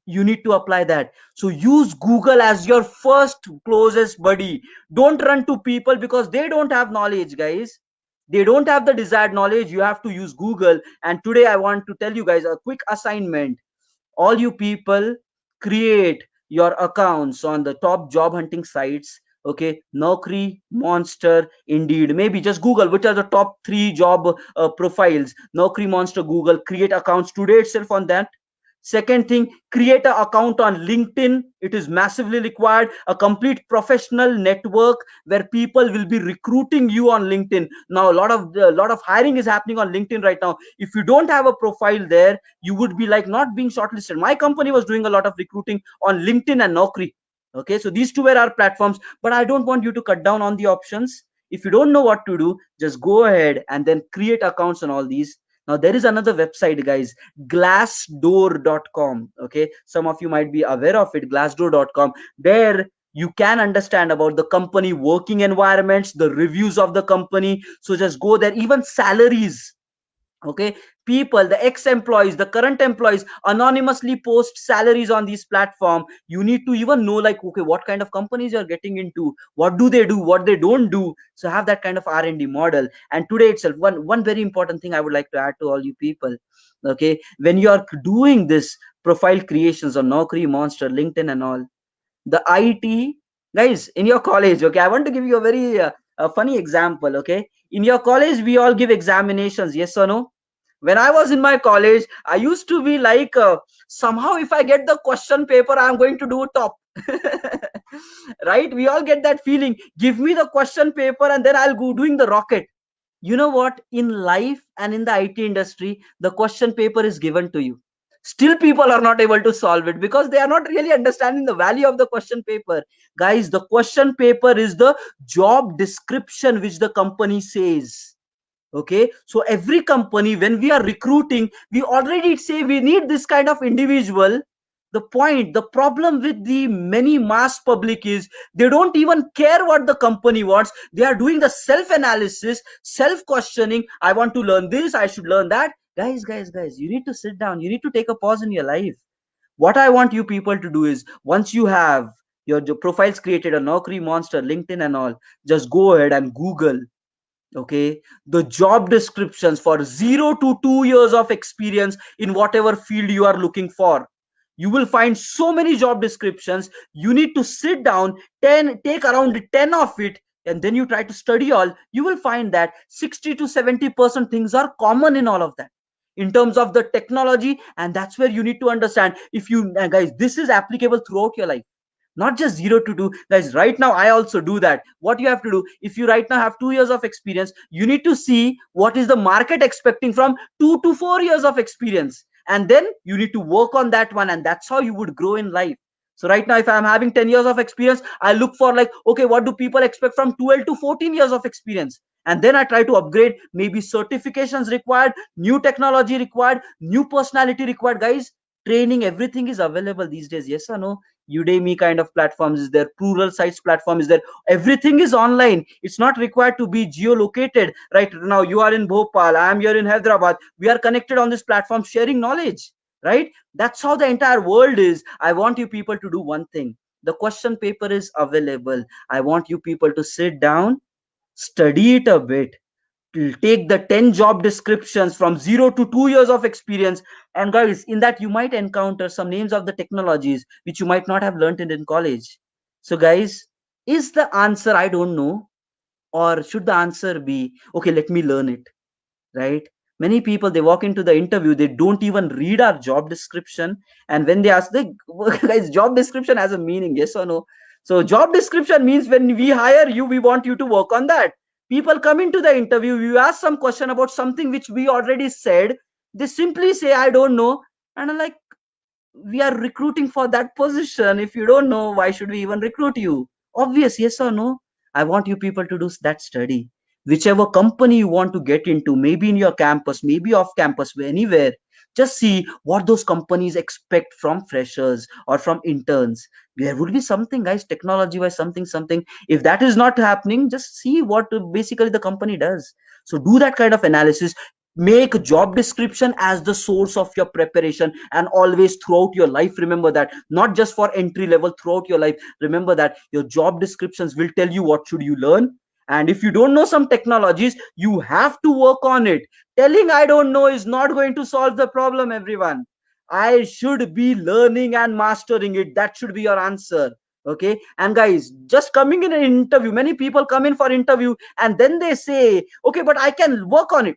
You need to apply that. So use Google as your first closest buddy. Don't run to people because they don't have knowledge, guys. They don't have the desired knowledge. You have to use Google. And today I want to tell you guys a quick assignment. All you people, create your accounts on the top job hunting sites. Okay, Naukri, Monster, Indeed. Maybe just Google which are the top 3 job profiles. Naukri, Monster, Google. Create accounts today itself on that. Second thing, create an account on LinkedIn. It is massively required. A complete professional network where people will be recruiting you on LinkedIn. Now, a lot of hiring is happening on LinkedIn right now. If you don't have a profile there, you would be like not being shortlisted. My company was doing a lot of recruiting on LinkedIn and Naukri. Okay, so these two were our platforms, but I don't want you to cut down on the options. If you don't know what to do, just go ahead and then create accounts on all these. Now there is another website, guys, glassdoor.com. Okay, some of you might be aware of it, glassdoor.com. There you can understand about the company working environments, the reviews of the company. So just go there. Even salaries, okay, people, the ex-employees, the current employees anonymously post salaries on this platform. You need to even know, like, okay, what kind of companies you're getting into, what do they do, what they don't do. So have that kind of R&D model. And today itself, one very important thing I would like to add to all you people. Okay, when you are doing this profile creations on Naukri, Monster, LinkedIn and all, the IT guys in your college, okay, I want to give you a very a funny example. Okay, in your college we all give examinations, yes or no? When I was in my college, I used to be like, somehow if I get the question paper, I'm going to do top. Right, we all get that feeling. Give me the question paper and then I'll go doing the rocket. You know what, in life and in the IT industry, the question paper is given to you. Still people are not able to solve it because they are not really understanding the value of the question paper. Guys, the question paper is the job description which the company says. Okay, so every company, when we are recruiting, we already say we need this kind of individual. The problem with the many mass public is they don't even care what the company wants. They are doing the self analysis, self questioning. I want to learn this, I should learn that. Guys, you need to sit down, you need to take a pause in your life. What I want you people to do is, once you have your profiles created on Naukri, Monster, LinkedIn and all, just go ahead and Google, okay, the job descriptions for 0 to 2 years of experience in whatever field you are looking for. You will find so many job descriptions. You need to sit down, take around 10 of it, and then you try to study all. You will find that 60 to 70% things are common in all of that in terms of the technology. And that's where you need to understand, if you guys, this is applicable throughout your life, not just 0 to 2. Guys, right now I also do that. What you have to do, if you right now have 2 years of experience, you need to see what is the market expecting from 2 to 4 years of experience, and then you need to work on that one, and that's how you would grow in life. So right now, if I'm having 10 years of experience, I look for, like, okay, what do people expect from 12 to 14 years of experience, and then I try to upgrade. Maybe certifications required, new technology required, new personality required. Guys, training, everything is available these days, yes or no? Udemy kind of platforms is there, plural sites platform is there. Everything is online. It's not required to be geolocated. Right now you are in Bhopal, I am here in Hyderabad, we are connected on this platform sharing knowledge. Right, that's how the entire world is. I want you people to do one thing. The question paper is available. I want you people to sit down, study it a bit, take the 10 job descriptions from 0 to 2 years of experience, and guys, in that you might encounter some names of the technologies which you might not have learned in college. So guys, is the answer I don't know, or should the answer be okay, let me learn it, right? Many people, they walk into the interview, they don't even read our job description, and when they ask the guys, job description has a meaning, yes or no? So job description means when we hire you, we want you to work on that. People come into the interview, you ask some question about something which we already said, they simply say I don't know, and I'm like, we are recruiting for that position. If you don't know, why should we even recruit you? Obvious, yes or no? I want you people to do that study. Whichever company you want to get into, maybe in your campus, maybe off campus, anywhere, just see what those companies expect from freshers or from interns. There would be something, guys, technology wise, something. If that is not happening, just see what basically the company does. So do that kind of analysis. Make job description as the source of your preparation, and always throughout your life remember that, not just for entry level, throughout your life remember that your job descriptions will tell you what should you learn. And if you don't know some technologies, you have to work on it. Telling I don't know is not going to solve the problem, everyone. I should be learning and mastering it. That should be your answer. Okay. And guys, just coming in an interview, many people come in for interview and then they say, okay, but I can work on it.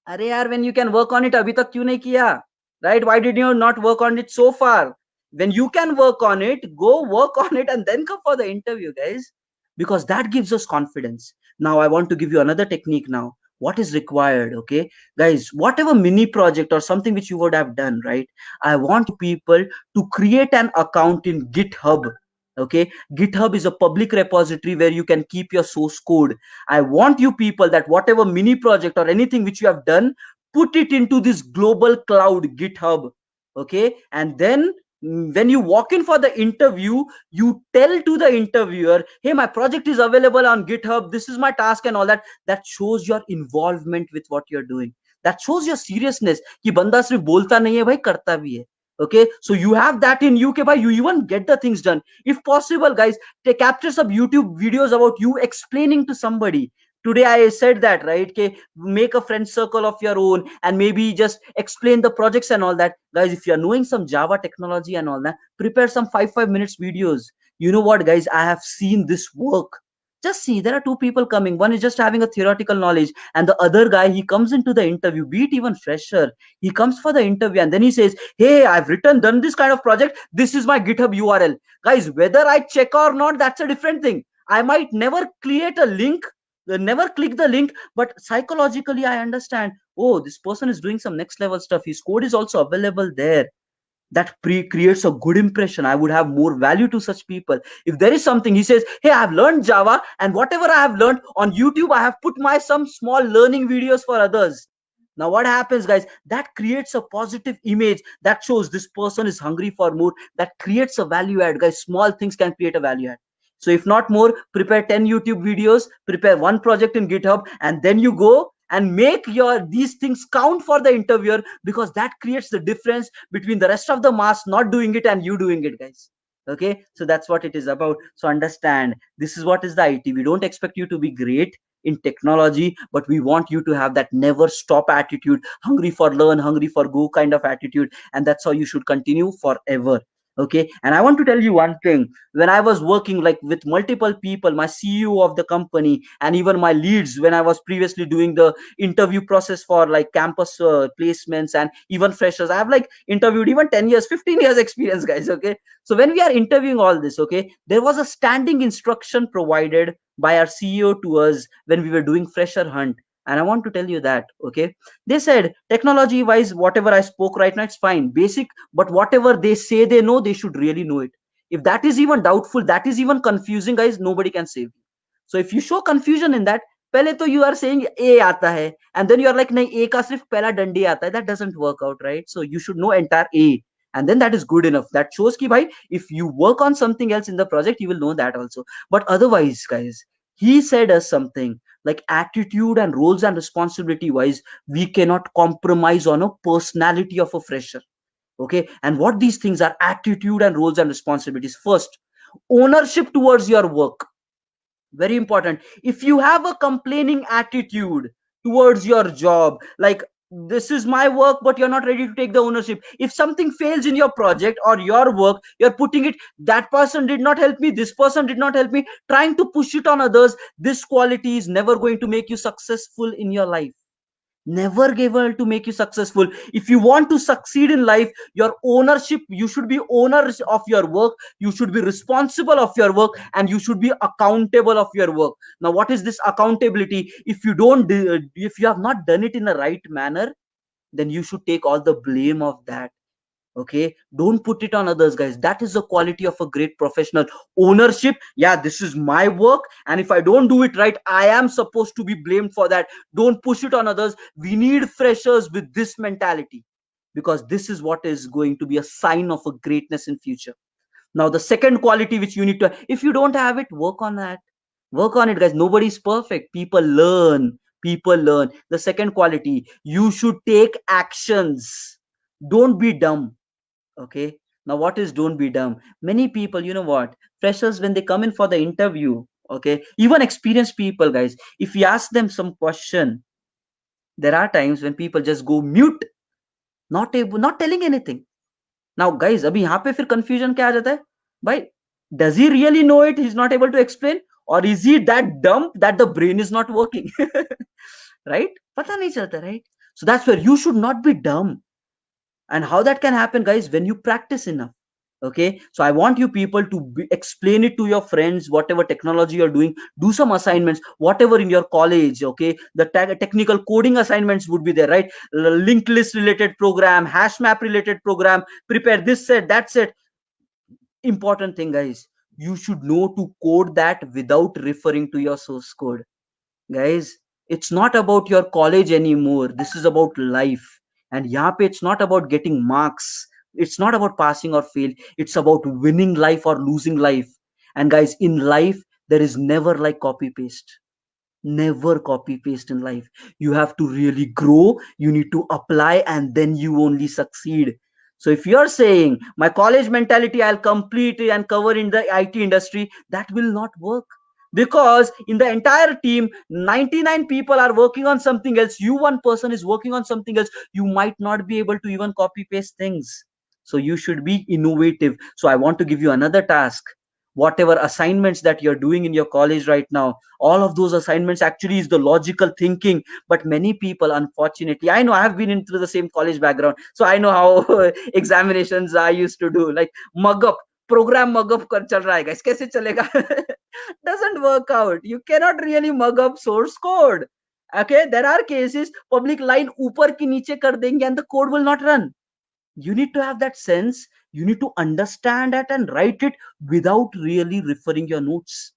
अरे यार, when you can work on it, अभी तक क्यों नहीं किया? Right? Why did you not work on it so far? When you can work on it, go work on it and then come for the interview, guys, because that gives us confidence. Now I want to give you another technique now. What is required? Okay, guys, whatever mini project or something which you would have done, right? I want people to create an account in GitHub. Okay, GitHub is a public repository where you can keep your source code. I want you people that whatever mini project or anything which you have done, put it into this global cloud GitHub. Okay, and then when you walk in for the interview, you tell to the interviewer, hey, my project is available on GitHub, this is my task and all that. That shows your involvement with what you're doing. That shows your seriousness कि बंदा सिर्फ बोलता नहीं है भाई, करता भी है. Okay, so you have that in you ke bhai, you even get the things done. If possible, guys, take capture some YouTube videos about you explaining to somebody. Today I said that, right? Okay, make a friend circle of your own and maybe just explain the projects and all that. Guys, if you're knowing some Java technology and all that, prepare some 5 minutes videos. You know what, guys, I have seen this work. Just see, there are two people coming. One is just having a theoretical knowledge, and the other guy, he comes into the interview, be it even fresher, he comes for the interview and then he says, hey, I've done this kind of project, this is my GitHub URL. Guys, whether I check or not, that's a different thing. I might never create a link, never click the link, but psychologically I understand, oh, this person is doing some next level stuff, his code is also available there. That creates a good impression. I would have more value to such people. If there is something, he says, hey, I've learned Java, and whatever I have learned on YouTube, I have put my some small learning videos for others. Now what happens, guys? That creates a positive image that shows this person is hungry for more. That creates a value add, guys. Small things can create a value add. So if not more, prepare 10 YouTube videos, prepare one project in GitHub, and then you go and make your these things count for the interviewer, because that creates the difference between the rest of the mass not doing it and you doing it, guys. Okay, so that's what it is about. So understand, this is what is the IT. We don't expect you to be great in technology, but we want you to have that never stop attitude, hungry for learn, hungry for go kind of attitude, and that's how you should continue forever. Okay, and I want to tell you one thing. When I was working like with multiple people, my CEO of the company and even my leads, when I was previously doing the interview process for like campus placements and even freshers, I have like interviewed even 10 years 15 years experience, guys. Okay, so when we are interviewing all this, okay, there was a standing instruction provided by our CEO to us when we were doing fresher hunt, and I want to tell you that, okay, they said technology wise whatever I spoke right now, it's fine, basic, but whatever they say they know, they should really know it. If that is even doubtful, that is even confusing, guys, nobody can save you. So if you show confusion in that, पहले तो you are saying A आता है, and then you are like नहीं A का सिर्फ पहला डंडी आता है, that doesn't work out, right? So you should know entire A, and then that is good enough. That shows कि भाई, if you work on something else in the project, you will know that also. But otherwise, guys, he said us something like attitude and roles and responsibility wise, we cannot compromise on a personality of a fresher. Okay, and what these things are: attitude and roles and responsibilities. First, ownership towards your work. Very important. If you have a complaining attitude towards your job, like this is my work but you're not ready to take the ownership, if something fails in your project or your work, you're putting it, that person did not help me, this person did not help me, trying to push it on others, this quality is never going to make you successful in your life. Never able to make you successful. If you want to succeed in life, your ownership, you should be owners of your work, you should be responsible of your work, and you should be accountable of your work. Now what is this accountability? If you don't if you have not done it in the right manner, then you should take all the blame of that. Okay, don't put it on others, guys. That is the quality of a great professional. Ownership. Yeah, this is my work, and if I don't do it right, I am supposed to be blamed for that. Don't push it on others. We need freshers with this mentality, because this is what is going to be a sign of a greatness in future. Now the second quality which you need to, if you don't have it, work on that. Work on it, guys. Nobody's perfect. People learn. The second quality, you should take actions. Don't be dumb. Okay, now what is don't be dumb? Many people, you know what, freshers, when they come in for the interview, okay, even experienced people, guys, if you ask them some question, there are times when people just go mute, not able, not telling anything. Now guys, abhi yahan pe fir confusion kya aa jata hai? Bhai, does he really know it, he's not able to explain, or is he that dumb that the brain is not working? Right, pata nahi chalta, right? So that's where you should not be dumb. And how that can happen, guys, when you practice enough. Okay, so I want you people to explain it to your friends, whatever technology you're doing, do some assignments, whatever in your college. Okay, the technical coding assignments would be there, right? Linked list related program, hash map related program, prepare this set, that set. Important thing, guys, you should know to code that without referring to your source code. Guys, it's not about your college anymore, this is about life. And yahan pe it's not about getting marks, it's not about passing or fail, it's about winning life or losing life. And guys, in life there is never like copy paste. Never copy paste in life. You have to really grow, you need to apply, and then you only succeed. So if you're saying my college mentality I'll complete and cover in the IT industry, that will not work. Because in the entire team 99 people are working on something else, you one person is working on something else, you might not be able to even copy paste things. So you should be innovative. So I want to give you another task. Whatever assignments that you're doing in your college right now, all of those assignments actually is the logical thinking. But many people, unfortunately, I know, I have been into the same college background, so I know how examinations I used to do, like mug up program, mug up kar chal raha hai guys, kaise chalega? Doesn't work out. You cannot really mug up source code. Okay, there are cases public line upar ki niche kar denge and the code will not run. You need to have that sense, you need to understand it and write it without really referring your notes.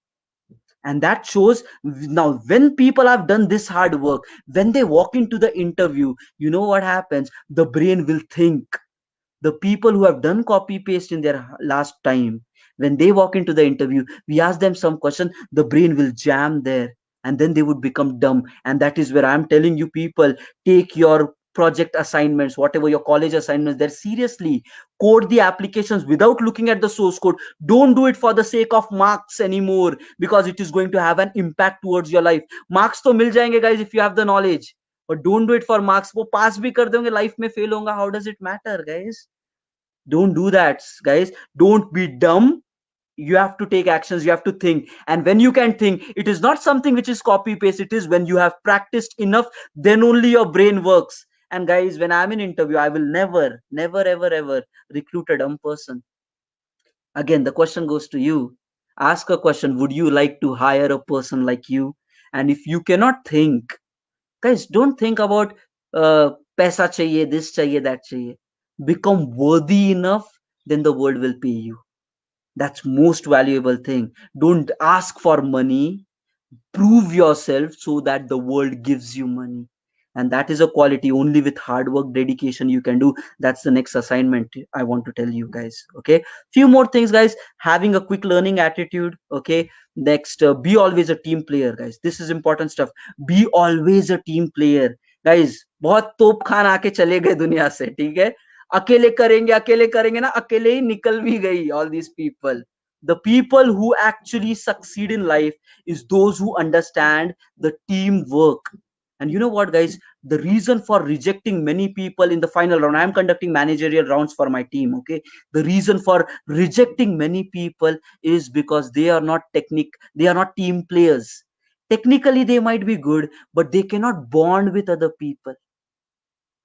And that shows. Now when people have done this hard work, when they walk into the interview, you know what happens, the brain will think. The people who have done copy paste in their last time, when they walk into the interview, we ask them some question, the brain will jam there, and then they would become dumb. And that is where I'm telling you people, take your project assignments, whatever your college assignments, they're seriously, code the applications without looking at the source code. Don't do it for the sake of marks anymore, because it is going to have an impact towards your life. Marks to mil jayenge guys if you have the knowledge, but don't do it for marks. वो pass भी कर दोगे, life में fail होगा, how does it matter, guys? Don't do that, guys. Don't be dumb. You have to take actions, you have to think. And when you can think, it is not something which is copy paste, it is when you have practiced enough, then only your brain works. And guys, when I'm in interview, I will never ever recruit a dumb person. Again, the question goes to you. Ask a question, would you like to hire a person like you? And if you cannot think, guys, don't think about paisa chahiye, this chahiye, that chahiye. Become worthy enough, then the world will pay you. That's most valuable thing. Don't ask for money, prove yourself so that the world gives you money. And that is a quality only with hard work, dedication you can do. That's the next assignment I want to tell you guys. Okay, few more things, guys. Having a quick learning attitude. Okay, next, be always a team player, guys. This is important stuff. Be always a team player, guys. बहुत तोप खान आके चले गए दुनिया से, ठीक है? अकेले करेंगे ना, अकेले ही निकल भी गई all these people. The people who actually succeed in life is those who understand the teamwork. And you know what, guys? The reason for rejecting many people in the final round, I'm conducting managerial rounds for my team, okay? The reason for rejecting many people is because they are not team players. Technically they might be good, but they cannot bond with other people,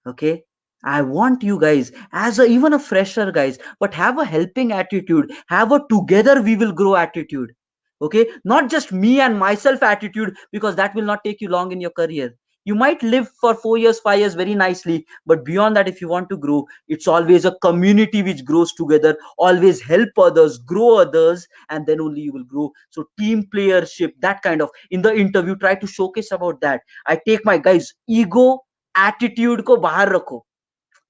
okay? I want you guys as even a fresher, guys, but have a helping attitude, have a together we will grow attitude, okay? Not just me and myself attitude, because that will not take you long in your career. You might live for 4 years 5 years very nicely, but beyond that, if you want to grow, it's always a community which grows together. Always help others, grow others, and then only you will grow. So team playership, that kind of, in the interview, try to showcase about that. I take my guys ego, attitude ko bahar rakho.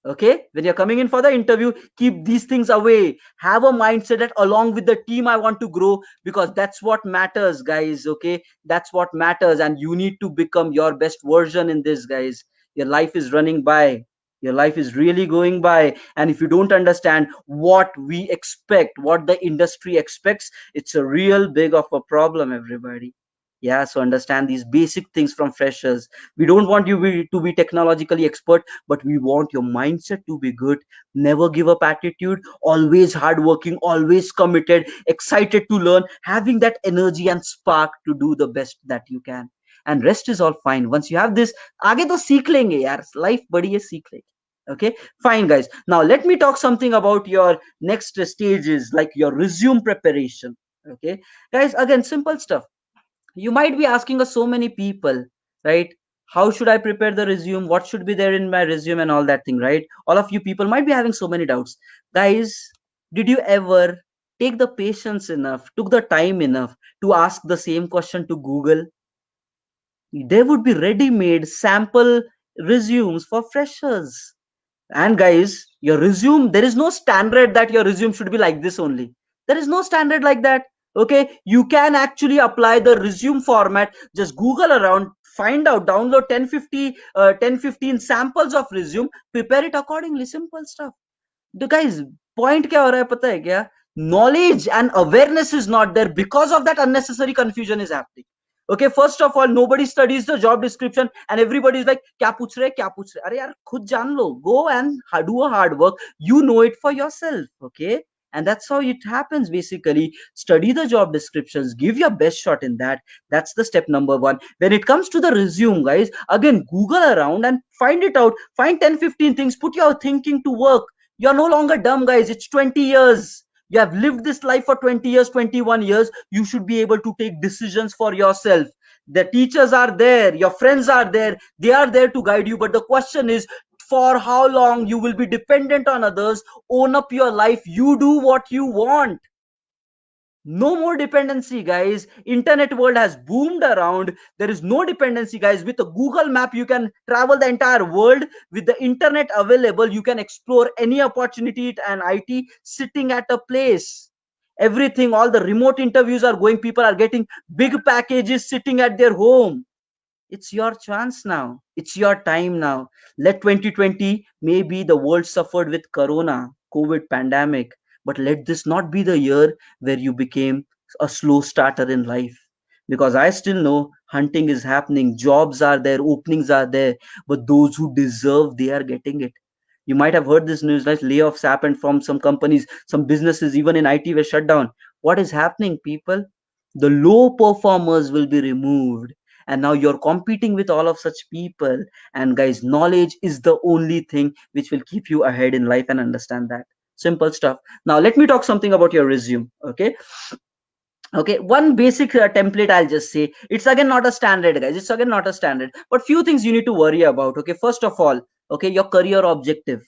Okay, when you're coming in for the interview, keep these things away. Have a mindset that along with the team I want to grow, because that's what matters, guys. Okay, that's what matters, and you need to become your best version in this, guys. Your life is running by, your life is really going by, and if you don't understand what we expect, what the industry expects, it's a real big of a problem, everybody. Yeah, so understand these basic things from freshers. We don't want to be technologically expert, but we want your mindset to be good. Never give up attitude, always hardworking, always committed, excited to learn, having that energy and spark to do the best that you can. And rest is all fine. Once you have this, आगे तो सीख लेंगे यार, life बड़ी है, सीख लेंगे. Okay, fine, guys. Now let me talk something about your next stages, like your resume preparation. Okay, guys, again, simple stuff. You might be asking us, so many people, right? How should I prepare the resume? What should be there in my resume and all that thing, right? All of you people might be having so many doubts. Guys, did you ever take the patience enough, took the time enough to ask the same question to Google? There would be ready-made sample resumes for freshers. And guys, your resume, there is no standard that your resume should be like this only. There is no standard like that. Okay, you can actually apply the resume format. Just Google around, find out, download 10 15 samples of resume, prepare it accordingly. Simple stuff. The guys, point क्या हो रहा है पता है क्या? Knowledge and awareness is not there, because of that unnecessary confusion is happening. Okay, first of all, nobody studies the job description and everybody is like, क्या पूछ रहे, क्या पूछ रहे? अरे यार, खुद जान लो. Go and do a hard work. You know it for yourself. Okay, and that's how it happens. Basically, study the job descriptions, give your best shot in that. That's the step number one. When it comes to the resume, guys, again, Google around and find it out. Find 10 15 things, put your thinking to work. You're no longer dumb, guys. It's 20 years. You have lived this life for 20 years, 21 years. You should be able to take decisions for yourself. The teachers are there, your friends are there, they are there to guide you. But the question is, for how long you will be dependent on others? Own up your life. You do what you want. No more dependency, guys. Internet world has boomed around. There is no dependency, guys. With a Google map, you can travel the entire world. With the internet available, you can explore any opportunity and IT sitting at a place. Everything, all the remote interviews are going, people are getting big packages sitting at their home. It's your chance now. It's your time now. Let 2020, maybe the world suffered with corona, COVID pandemic, but let this not be the year where you became a slow starter in life. Because I still know hunting is happening, jobs are there, openings are there, but those who deserve, they are getting it. You might have heard this news, like layoffs happened from some companies, some businesses, even in IT were shut down. What is happening, people? The low performers will be removed, and now you're competing with all of such people. And guys, knowledge is the only thing which will keep you ahead in life, and understand that. Simple stuff. Now let me talk something about your resume. Okay, okay, one basic template I'll just say. It's again not a standard, guys. It's again not a standard, but few things you need to worry about. Okay, first of all, okay, your career objective.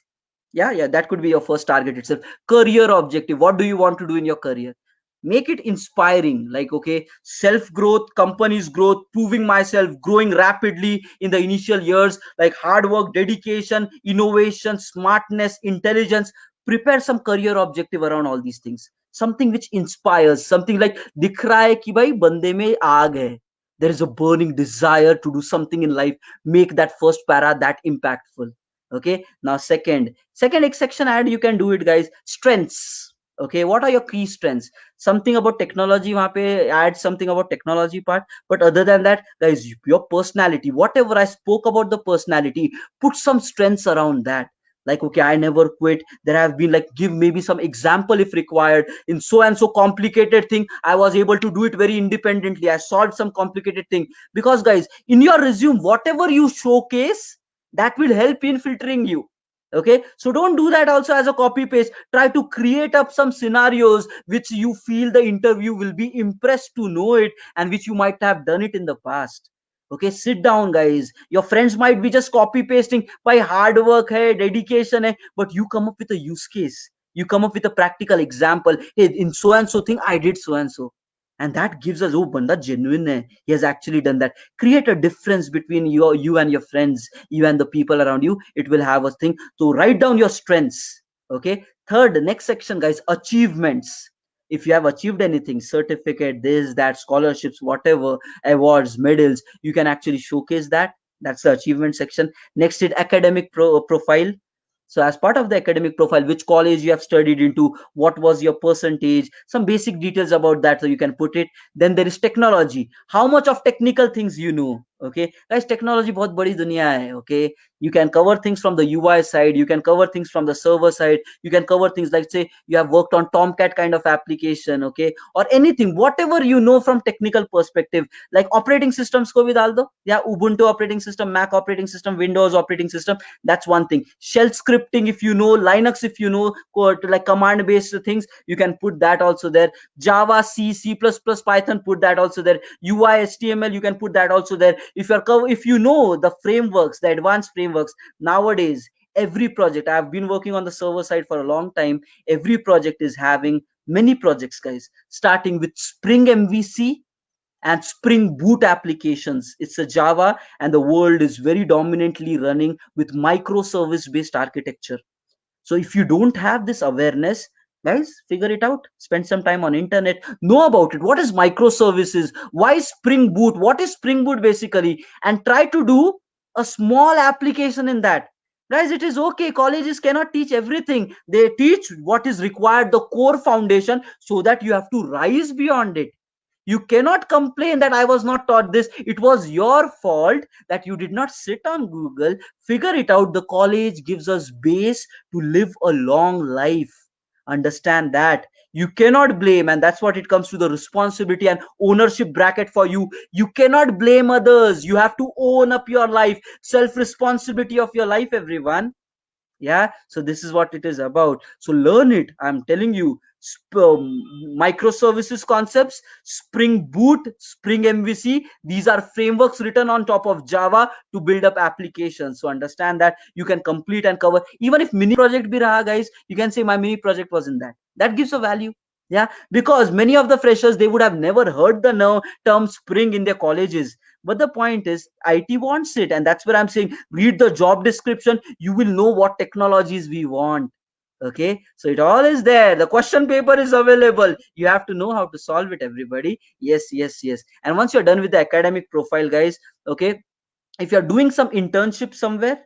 Yeah, that could be your first target itself. Career objective, what do you want to do in your career? Make it inspiring, like, okay, self growth, companies growth, proving myself, growing rapidly in the initial years, like hard work, dedication, innovation, smartness, intelligence. Prepare some career objective around all these things, something which inspires, something like दिख रहा है कि भाई बंदे में आग है. There is a burning desire to do something in life. Make that first para that impactful. Okay, now second section ad, you can do it, guys. Strengths. Okay, what are your key strengths? Something about technology, wahan pe add something about technology part. But other than that, guys, your personality, whatever I spoke about the personality, put some strengths around that. Like, okay, I never quit. There have been, like, give maybe some example if required. In so and so complicated thing, I was able to do it very independently. I solved some complicated thing. Because guys, in your resume, whatever you showcase, that will help in filtering you. Okay, so don't do that also as a copy paste. Try to create up some scenarios which you feel the interview will be impressed to know it, and which you might have done it in the past. Okay, sit down, guys. Your friends might be just copy pasting by hard work, hey, dedication, hey, but you come up with a use case. You come up with a practical example. Hey, in so and so thing, I did so and so. And that gives us, oh, banda genuine hai. He has actually done that. Create a difference between you and your friends, you and the people around you. It will have a thing. So write down your strengths. Okay. Third, next section, guys, achievements. If you have achieved anything, certificate, this, that, scholarships, whatever, awards, medals, you can actually showcase that. That's the achievement section. Next is academic profile. So as part of the academic profile, which college you have studied into, what was your percentage, some basic details about that, so you can put it. Then there is technology, how much of technical things you know. Okay, guys, technology बहुत बड़ी दुनिया है. Okay, you can cover things from the UI side, you can cover things from the server side, you can cover things like, say, you have worked on Tomcat kind of application. Okay, or anything, whatever you know from technical perspective. Like operating systems ko bhi dal do. Yeah, Ubuntu operating system, Mac operating system, Windows operating system. That's one thing. Shell scripting, if you know Linux, if you know like command based things, you can put that also there. Java, C++, Python, put that also there. UI, HTML, you can put that also there. If you know the frameworks, the advanced frameworks nowadays, every project, I've been working on the server side for a long time. Every project is having many projects, guys, starting with Spring MVC and Spring Boot applications. It's a Java, and the world is very dominantly running with microservice based architecture. So if you don't have this awareness, guys, figure it out. Spend some time on internet, know about it. What is microservices? Why Spring Boot? What is Spring Boot basically? And try to do a small application in that. Guys, it is okay. Colleges cannot teach everything. They teach what is required, the core foundation, so that you have to rise beyond it. You cannot complain that I was not taught this. It was your fault that you did not sit on Google, figure it out. The college gives us base to live a long life. Understand that. You cannot blame, and that's what it comes to the responsibility and ownership bracket for you. You cannot blame others. You have to own up your life, self responsibility of your life, everyone. Yeah, so this is what it is about. So learn it, I'm telling you. Microservices concepts, Spring Boot, Spring MVC, these are frameworks written on top of Java to build up applications. So understand that. You can complete and cover. Even if mini project bhi raha, guys, you can say my mini project was in that. That gives a value. Yeah, because many of the freshers, they would have never heard the term Spring in their colleges. But the point is, IT wants it, and that's what I'm saying. Read the job description, you will know what technologies we want. Okay, so it all is there. The question paper is available. You have to know how to solve it, everybody. Yes, yes, yes. And once you're done with the academic profile, guys, okay, if you're doing some internship somewhere,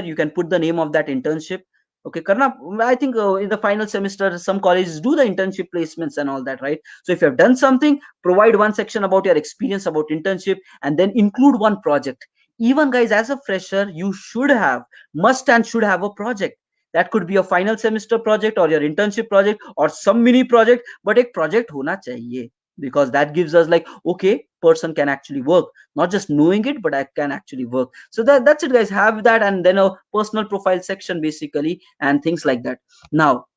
you can put the name of that internship. Okay, karna, I think in the final semester some colleges do the internship placements and all that, right? So if you have done something, provide one section about your experience about internship, and then include one project. Even, guys, as a fresher, you should have, must and should have a project. That could be a final semester project or your internship project or some mini project, but a project hona chahiye, because that gives us like, okay, person can actually work, not just knowing it, but I can actually work. So that's it, guys. Have that, and then a personal profile section basically, and things like that. Now,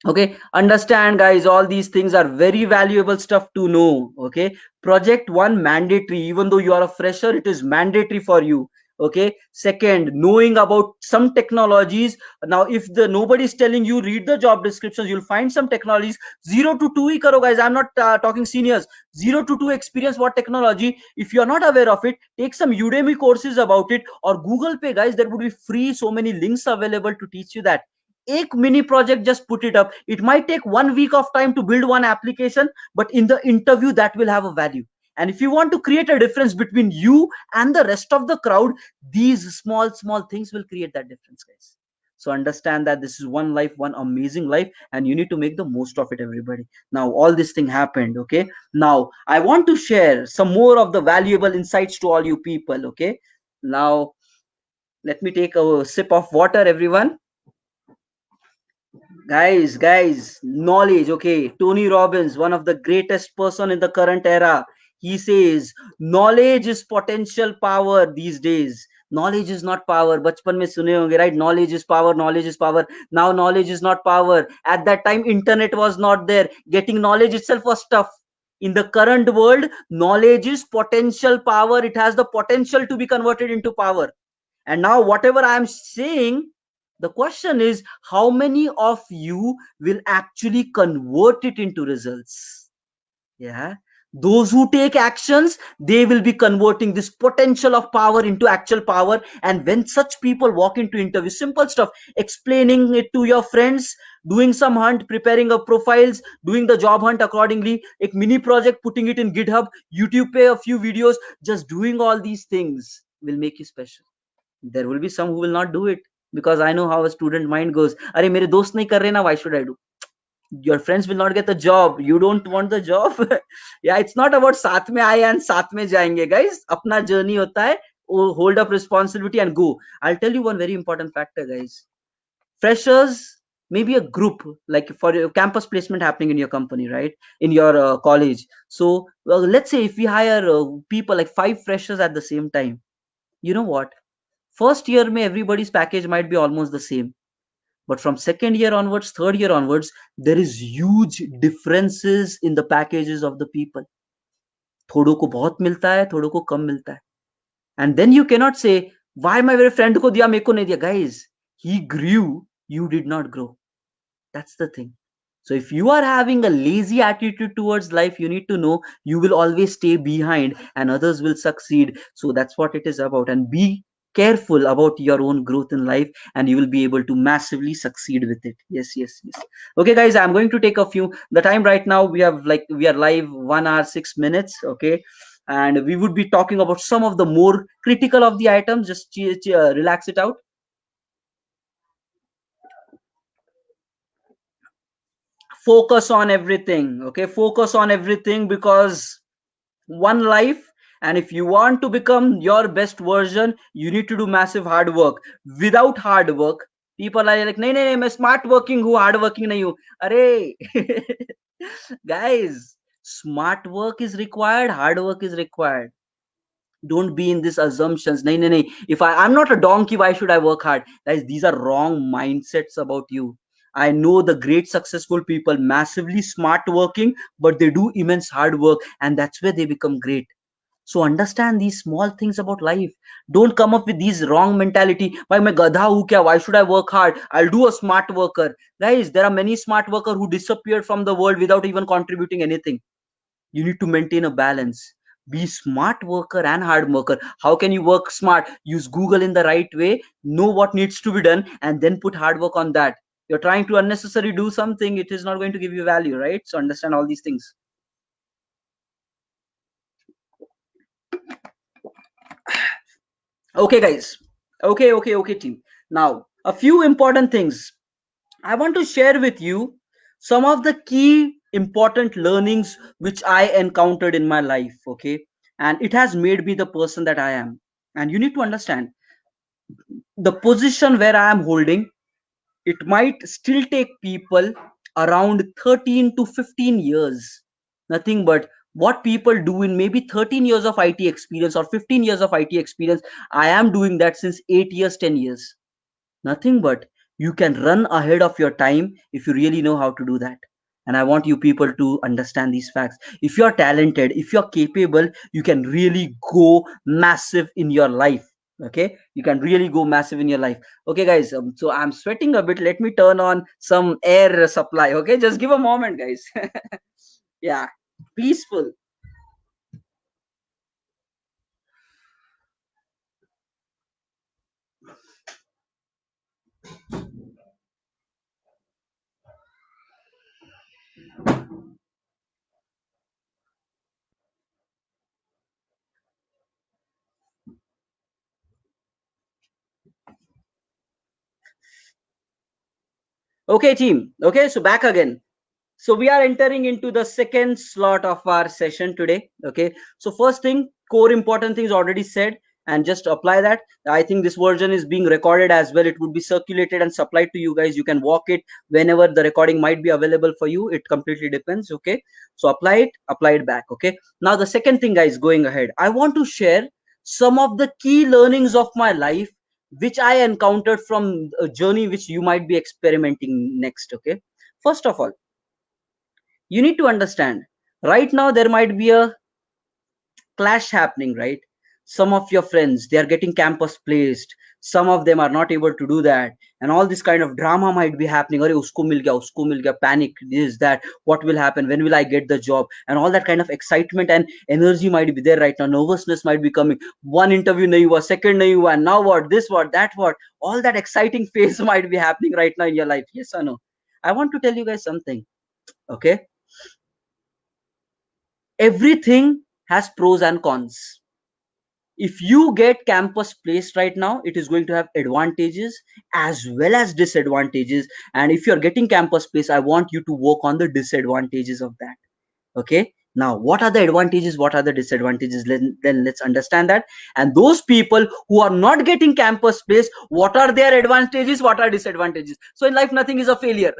okay, understand, guys, all these things are very valuable stuff to know. Okay, project one, mandatory. Even though you are a fresher, it is mandatory for you. Okay, second, knowing about some technologies. Now, if the nobody is telling you, read the job descriptions, you'll find some technologies. 0 to 2 hi karo, guys. I'm not talking seniors. 0 to 2 experience what technology. If you're not aware of it, take some Udemy courses about it, or Google Pay, guys. There would be free so many links available to teach you that. Ek mini project, just put it up. It might take 1 week of time to build one application, but in the interview that will have a value. And if you want to create a difference between you and the rest of the crowd, these small things will create that difference, guys. So understand that this is one life, one amazing life, and you need to make the most of it, everybody. Now all this thing happened, okay? Now I want to share some more of the valuable insights to all you people, okay? Now let me take a sip of water, everyone. Guys, knowledge. Okay, Tony Robbins, one of the greatest person in the current era, he says knowledge is potential power these days. Knowledge is not power. बचपन में सुने होंगे, right? Knowledge is power, knowledge is power. Now knowledge is not power. At that time internet was not there, getting knowledge itself was tough. In the current world, knowledge is potential power. It has the potential to be converted into power. And now whatever I am saying, the question is, how many of you will actually convert it into results? Yeah, those who take actions, they will be converting this potential of power into actual power. And when such people walk into interview, simple stuff, explaining it to your friends, doing some hunt, preparing a profiles, doing the job hunt accordingly, a mini project, putting it in GitHub, YouTube, pay a few videos, just doing all these things will make you special. There will be some who will not do it, because I know how a student mind goes. Are mere dost nahi kar rahe na, why should I do? Your friends will not get the job, you don't want the job. Yeah, it's not about साथ में आए and साथ में जाएंगे, guys. अपना journey होता है, hold up responsibility and go. I'll tell you one very important factor, guys. Freshers, maybe a group, like for your campus placement happening in your company, right, in your college. So well, let's say if we hire people like 5 freshers at the same time, you know what, first year may everybody's package might be almost the same, but from second year onwards, third year onwards, there is huge differences in the packages of the people. थोड़ों को बहुत मिलता है, थोड़ों को कम मिलता है. And then you cannot say, why my very friend को दिया, मेरे को नहीं दिया. Guys, he grew, you did not grow. That's the thing. So if you are having a lazy attitude towards life, you need to know you will always stay behind and others will succeed. So that's what it is about. And be careful about your own growth in life, and you will be able to massively succeed with it. Yes. Okay, guys, I'm going to take a few. The time right now, we are live 1 hour 6 minutes. Okay. And we would be talking about some of the more critical of the items. Just relax it out. Focus on everything. Okay, focus on everything, because one life, and if you want to become your best version, you need to do massive hard work. Without hard work, people are like, nahi nahi nahi, मैं smart working हूँ, hard working नहीं हूँ. अरे guys, smart work is required, hard work is required. Don't be in these assumptions. Nahi nahi nahi, if I'm not a donkey, why should I work hard? Guys, these are wrong mindsets about you. I know the great successful people, massively smart working, but they do immense hard work, and that's where they become great. So understand these small things about life. Don't come up with these wrong mentality. Why मैं गधा हूँ क्या? Why should I work hard? I'll do a smart worker. Guys, there are many smart workers who disappeared from the world without even contributing anything. You need to maintain a balance. Be smart worker and hard worker. How can you work smart? Use Google in the right way, know what needs to be done, and then put hard work on that. You're trying to unnecessarily do something, it is not going to give you value, right? So understand all these things. Okay, guys. Okay, team. Now, a few important things. I want to share with you some of the key important learnings which I encountered in my life. Okay. And it has made me the person that I am. And you need to understand the position where I am holding, it might still take people around 13 to 15 years. Nothing but what people do in maybe 13 years of IT experience or 15 years of IT experience. I am doing that since 8 years, 10 years. Nothing but you can run ahead of your time if you really know how to do that. And I want you people to understand these facts. If you're talented, if you're capable, you can really go massive in your life. Okay, you can really go massive in your life. Okay, guys, so I'm sweating a bit. Let me turn on some air supply. Okay, just give a moment, guys. Yeah, peaceful. Okay, team. Okay, so back again. So we are entering into the second slot of our session today. Okay, so first thing, core important things already said, and just apply that. I think this version is being recorded as well. It would be circulated and supplied to you guys. You can walk it whenever the recording might be available for you. It completely depends. Okay, so apply it back. Okay, now the second thing, guys, going ahead, I want to share some of the key learnings of my life which I encountered from a journey which you might be experimenting next. Okay, first of all, you need to understand, right now there might be a clash happening, right? Some of your friends, they are getting campus placed, some of them are not able to do that, and all this kind of drama might be happening. Arey, usko mil gaya, panic, this that, what will happen, when will I get the job, and all that kind of excitement and energy might be there right now. Nervousness might be coming. One interview nahi hua, second nahi hua, and now what, this what, that what, all that exciting phase might be happening right now in your life. Yes or no? I want to tell you guys something. Okay, everything has pros and cons. If you get campus placed right now, it is going to have advantages as well as disadvantages. And if you're getting campus placed, I want you to work on the disadvantages of that. Okay, now what are the advantages, what are the disadvantages? Then let's understand that. And those people who are not getting campus placed, what are their advantages, what are disadvantages? So in life, nothing is a failure.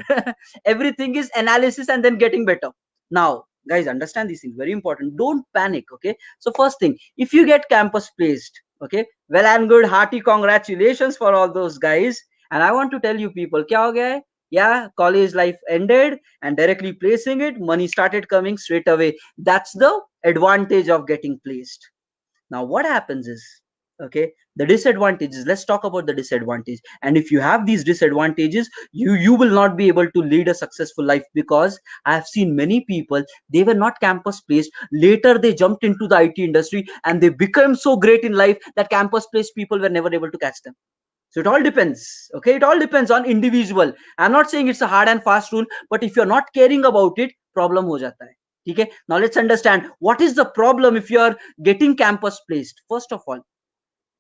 Everything is analysis and then getting better. Now guys, understand these things, very important. Don't panic. Okay, so first thing, if you get campus placed, okay, well and good, hearty congratulations for all those guys. And I want to tell you people, kya ho gaya hai? Yeah, college life ended, and directly placing it, money started coming straight away. That's the advantage of getting placed. Now what happens is, okay, the disadvantages, let's talk about the disadvantage. And if you have these disadvantages, you will not be able to lead a successful life, because I have seen many people, they were not campus placed, later they jumped into the IT industry and they became so great in life that campus placed people were never able to catch them. So it all depends. Okay, it all depends on individual. I'm not saying it's a hard and fast rule, but if you're not caring about it, problem ho jata hai. Okay, now let's understand what is the problem if you are getting campus placed. First of all,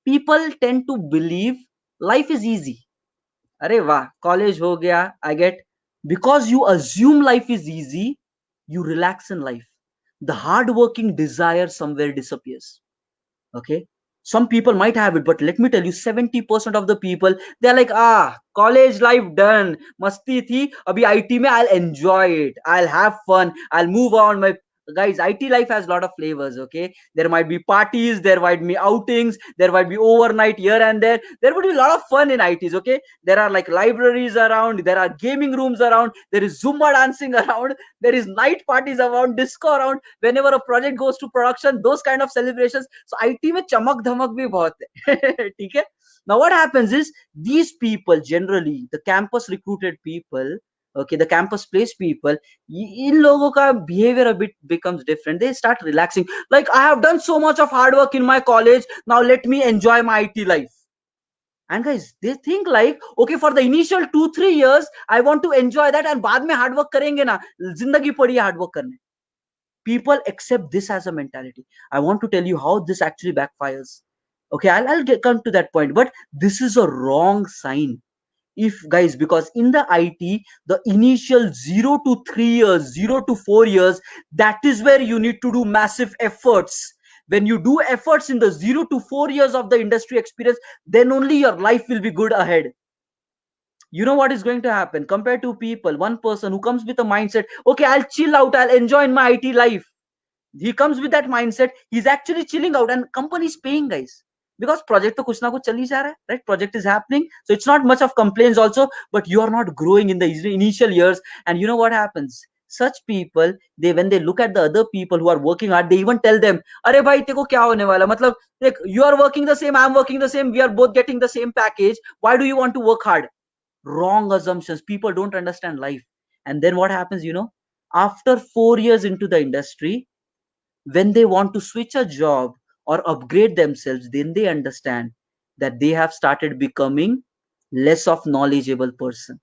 people tend to believe life is easy. Arey wah, college ho gaya, I get. Because you assume life is easy, you relax in life. The hard working desire somewhere disappears. Okay, some people might have it, but let me tell you, 70% of the people, they're like, college life done, masti thi, abhi IT mein I'll enjoy it, I'll have fun, I'll move on. My guys, IT life has a lot of flavors. Okay, there might be parties, there might be outings, there might be overnight here and there would be a lot of fun in ITs. Okay, there are like libraries around, there are gaming rooms around, there is zumba dancing around, there is night parties around, disco around. Whenever a project goes to production, those kind of celebrations. So IT में चमक धमक भी बहुत है. ठीक है. Now what happens is, these people generally, the campus recruited people, okay, the campus placed people, इन लोगों का behavior a bit becomes different. They start relaxing, like, I have done so much of hard work in my college, now let me enjoy my IT life. And guys, they think like, okay, for the initial 2-3 years I want to enjoy that, and बाद में hard work करेंगे ना, जिंदगी पड़ी है hard work करने. People accept this as a mentality. I want to tell you how this actually backfires. Okay, come to that point, but this is a wrong sign. If guys, because in the IT, the initial 0 to 3 years, 0 to 4 years, that is where you need to do massive efforts. When you do efforts in the 0 to 4 years of the industry experience, then only your life will be good ahead. You know what is going to happen compared to people, one person who comes with a mindset, okay, I'll chill out, I'll enjoy in my IT life. He comes with that mindset, he's actually chilling out, and company is paying, guys, because project to kuch na kuch chal hi ja raha hai, right? Project is happening, so it's not much of complaints also, but you are not growing in the initial years. And you know what happens, such people, they, when they look at the other people who are working hard, they even tell them, अरे भाई तेको क्या होने वाला, मतलब like, you are working the same, I'm working the same, we are both getting the same package, why do you want to work hard? Wrong assumptions. People don't understand life. And then what happens, after 4 years into the industry, when they want to switch a job or upgrade themselves, then they understand that they have started becoming less of knowledgeable person.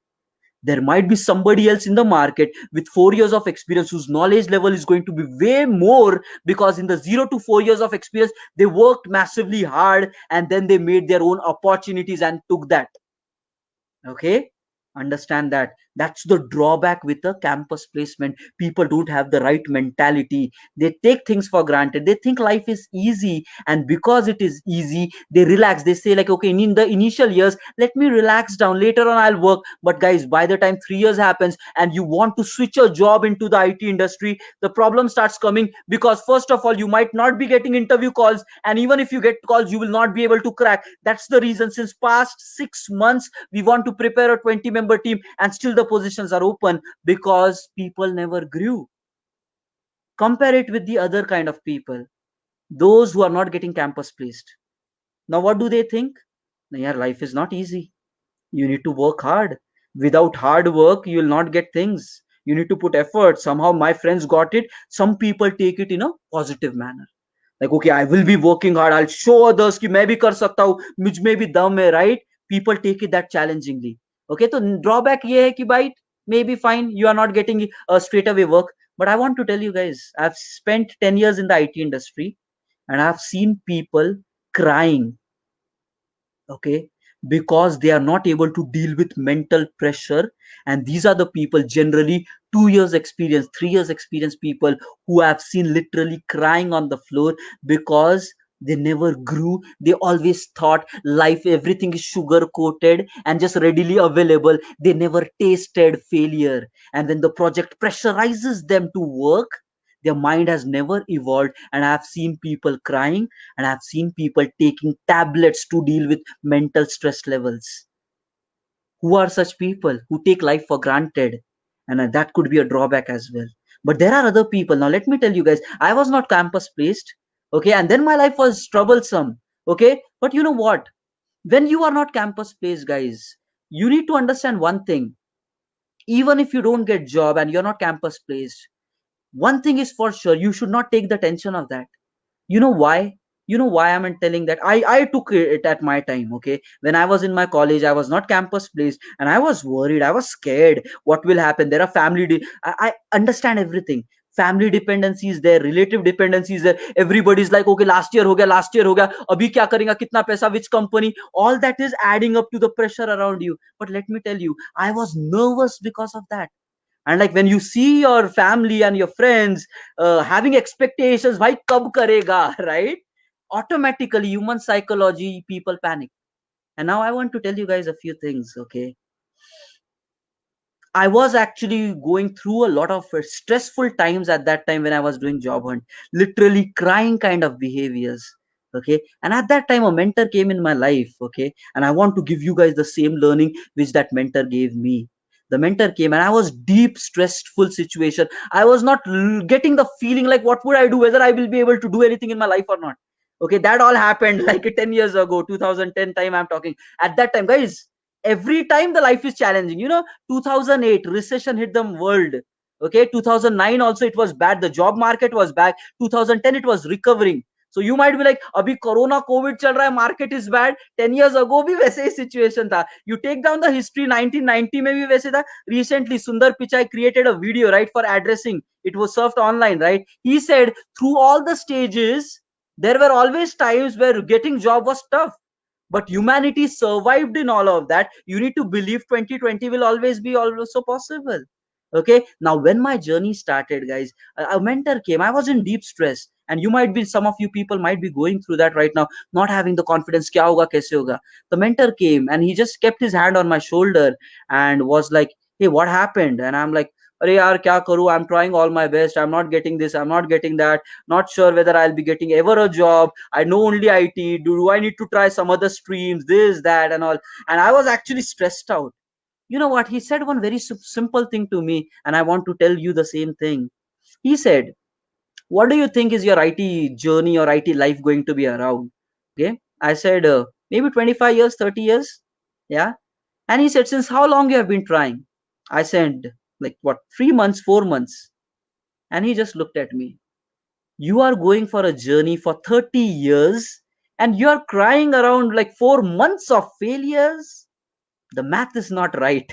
There might be somebody else in the market with 4 years of experience whose knowledge level is going to be way more, because in the 0 to 4 years of experience, they worked massively hard and then they made their own opportunities and took that. Okay, understand that. That's the drawback with a campus placement. People don't have the right mentality. They take things for granted. They think life is easy, and because it is easy, they relax. They say like, okay, in the initial years, let me relax down. Later on, I'll work. But guys, by the time 3 years happens and you want to switch your job into the IT industry, the problem starts coming, because first of all, you might not be getting interview calls, and even if you get calls, you will not be able to crack. That's the reason since past 6 months we want to prepare a 20-member team, and still the positions are open, because people never grew. Compare it with the other kind of people, those who are not getting campus placed. Now what do they think? Yeah, life is not easy. You need to work hard. Without hard work, you will not get things. You need to put effort. Somehow my friends got it. Some people take it in a positive manner. Like, okay, I will be working hard. I'll show others कि मैं भी कर सकता हूँ, मुझ में भी दम है, right? People take it that challengingly. Okay, तो drawback ये है कि भाई, maybe fine, you are not getting straight away work. But I want to tell you guys, I've spent 10 years in the IT industry, and I've seen people crying, okay, because they are not able to deal with mental pressure. And these are the people, generally 2 years experience, 3 years experience people, who have seen literally crying on the floor, because they never grew. They always thought life, everything is sugar coated and just readily available. They never tasted failure, and when the project pressurizes them to work, their mind has never evolved. And I have seen people crying, and I've seen people taking tablets to deal with mental stress levels. Who are such people who take life for granted? And that could be a drawback as well. But there are other people. Now let me tell you guys, I was not campus placed, okay, and then my life was troublesome, okay. But you know what, when you are not campus placed, guys, you need to understand one thing. Even if you don't get job and you're not campus placed, one thing is for sure, you should not take the tension of that. You know why? You know why I'm telling that? I took it at my time, okay. When I was in my college, I was not campus placed, and I was worried, I was scared. What will happen? There are I understand everything. Family dependencies there, relative dependencies there. Everybody's like, okay, last year ho gaya, abhi kya karega, kitna paisa, which company? All that is adding up to the pressure around you. But let me tell you, I was nervous because of that. And like, when you see your family and your friends having expectations, bhai kab karega, right? Automatically, human psychology, people panic. And now I want to tell you guys a few things, okay. I was actually going through a lot of stressful times at that time when I was doing job hunt, literally crying kind of behaviors, okay. And at that time, a mentor came in my life, okay, and I want to give you guys the same learning which that mentor gave me. The mentor came, and I was deep stressful situation. I was not getting the feeling like, what would I do, whether I will be able to do anything in my life or not. Okay, that all happened like 10 years ago, 2010 time I'm talking. At that time, guys, every time the life is challenging, 2008 recession hit the world, okay. 2009 also it was bad, the job market was bad. 2010 it was recovering. So you might be like, abhi corona covid chal raha hai, market is bad. 10 years ago bhi वैसे ही situation था. You take down the history, 1990 में भी वैसे था. Recently Sundar Pichai created a video, right, for addressing. It was surfed online, right. He said through all the stages, there were always times where getting job was tough, but humanity survived in all of that. You need to believe 2020 will always be also possible, okay. Now when my journey started, guys, a mentor came. I was in deep stress, and you might be, some of you people might be going through that right now, not having the confidence, kya hoga, kaise hoga. The mentor came, and he just kept his hand on my shoulder and was like, hey, what happened? And I'm like, अरे यार क्या करूं, I'm trying all my best, I'm not getting this, I'm not getting that, not sure whether I'll be getting ever a job. I know only IT. Do I need to try some other streams, this, that, and all? And I was actually stressed out. You know what? He said one very simple thing to me, and I want to tell you the same thing. He said, what do you think is your IT journey or IT life going to be around? Okay. I said, maybe 25 years, 30 years. Yeah. And he said, since how long you have been trying? I said, like what, 3 months, 4 months. And he just looked at me. You are going for a journey for 30 years, and you are crying around like 4 months of failures. The math is not right.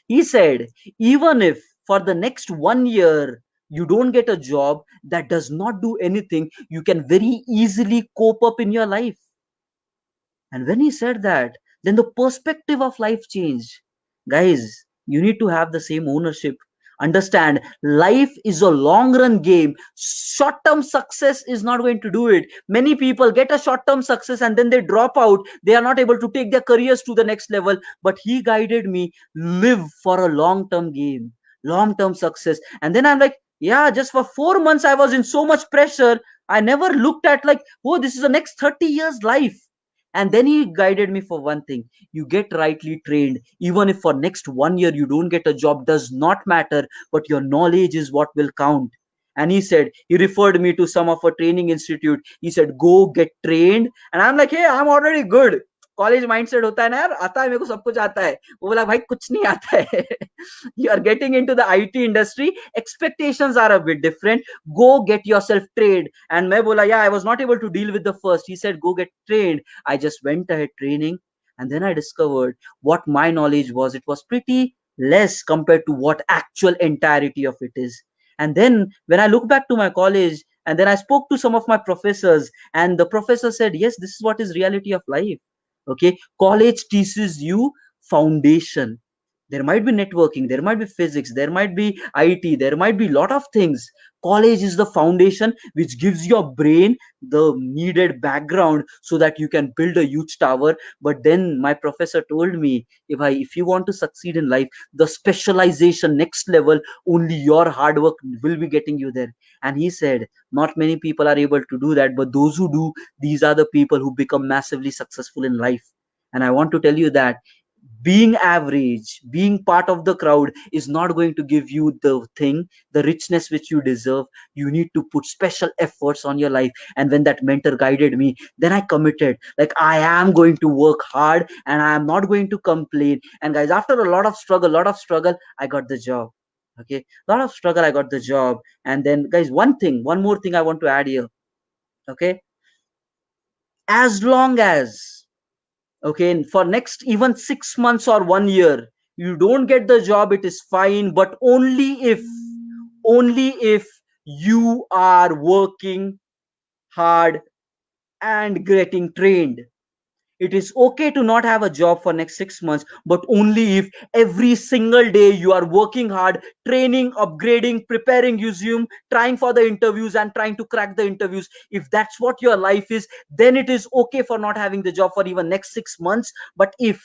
He said, even if for the next 1 year you don't get a job, that does not do anything. You can very easily cope up in your life. And when he said that, then the perspective of life changed. Guys, You need to have the same ownership. Understand, life is a long run game. Short term success is not going to do it. Many people get a short term success and then they drop out. They are not able to take their careers to the next level. But he guided me, live for a long term game, long term success. And then I'm like, yeah, just for 4 months I was in so much pressure. I never looked at like, oh, this is the next 30 years life. And then he guided me for one thing: you get rightly trained. Even if for next 1 year you don't get a job, does not matter, but your knowledge is what will count. And he said, he referred me to some of a training institute. He said, go get trained. And I'm like, hey, I'm already good. College mindset होता है ना यार, आता है मेरे को, सब कुछ आता है. वो बोला भाई कुछ नहीं आता है. You are getting into the IT industry, expectations are a bit different. Go get yourself trained. And मैं बोला, yeah, I was not able to deal with the first. He said, go get trained. I just went ahead training, and then I discovered what my knowledge was. It was pretty less compared to what actual entirety of it is. And then when I look back to my college, and then I spoke to some of my professors, and the professor said, yes, this is what is reality of life. Okay, college teaches you foundation. There might be networking, there might be physics, there might be IT, there might be lot of things. College is the foundation which gives your brain the needed background so that you can build a huge tower. But then my professor told me, if you want to succeed in life, the specialization next level, only your hard work will be getting you there. And he said, not many people are able to do that, but those who do, these are the people who become massively successful in life. And I want to tell you that being average, being part of the crowd is not going to give you the thing, the richness which you deserve. You need to put special efforts on your life. And when that mentor guided me, then I committed, like, I am going to work hard and I am not going to complain. And guys, after a lot of struggle, I got the job. Okay, lot of struggle, I got the job. And then guys, one more thing I want to add here. Okay, as long as, okay, for next even 6 months or 1 year you don't get the job, it is fine, but only if you are working hard and getting trained. It is okay to not have a job for next 6 months, but only if every single day you are working hard, training, upgrading, preparing resume, trying for the interviews and trying to crack the interviews. If that's what your life is, then it is okay for not having the job for even next 6 months. But if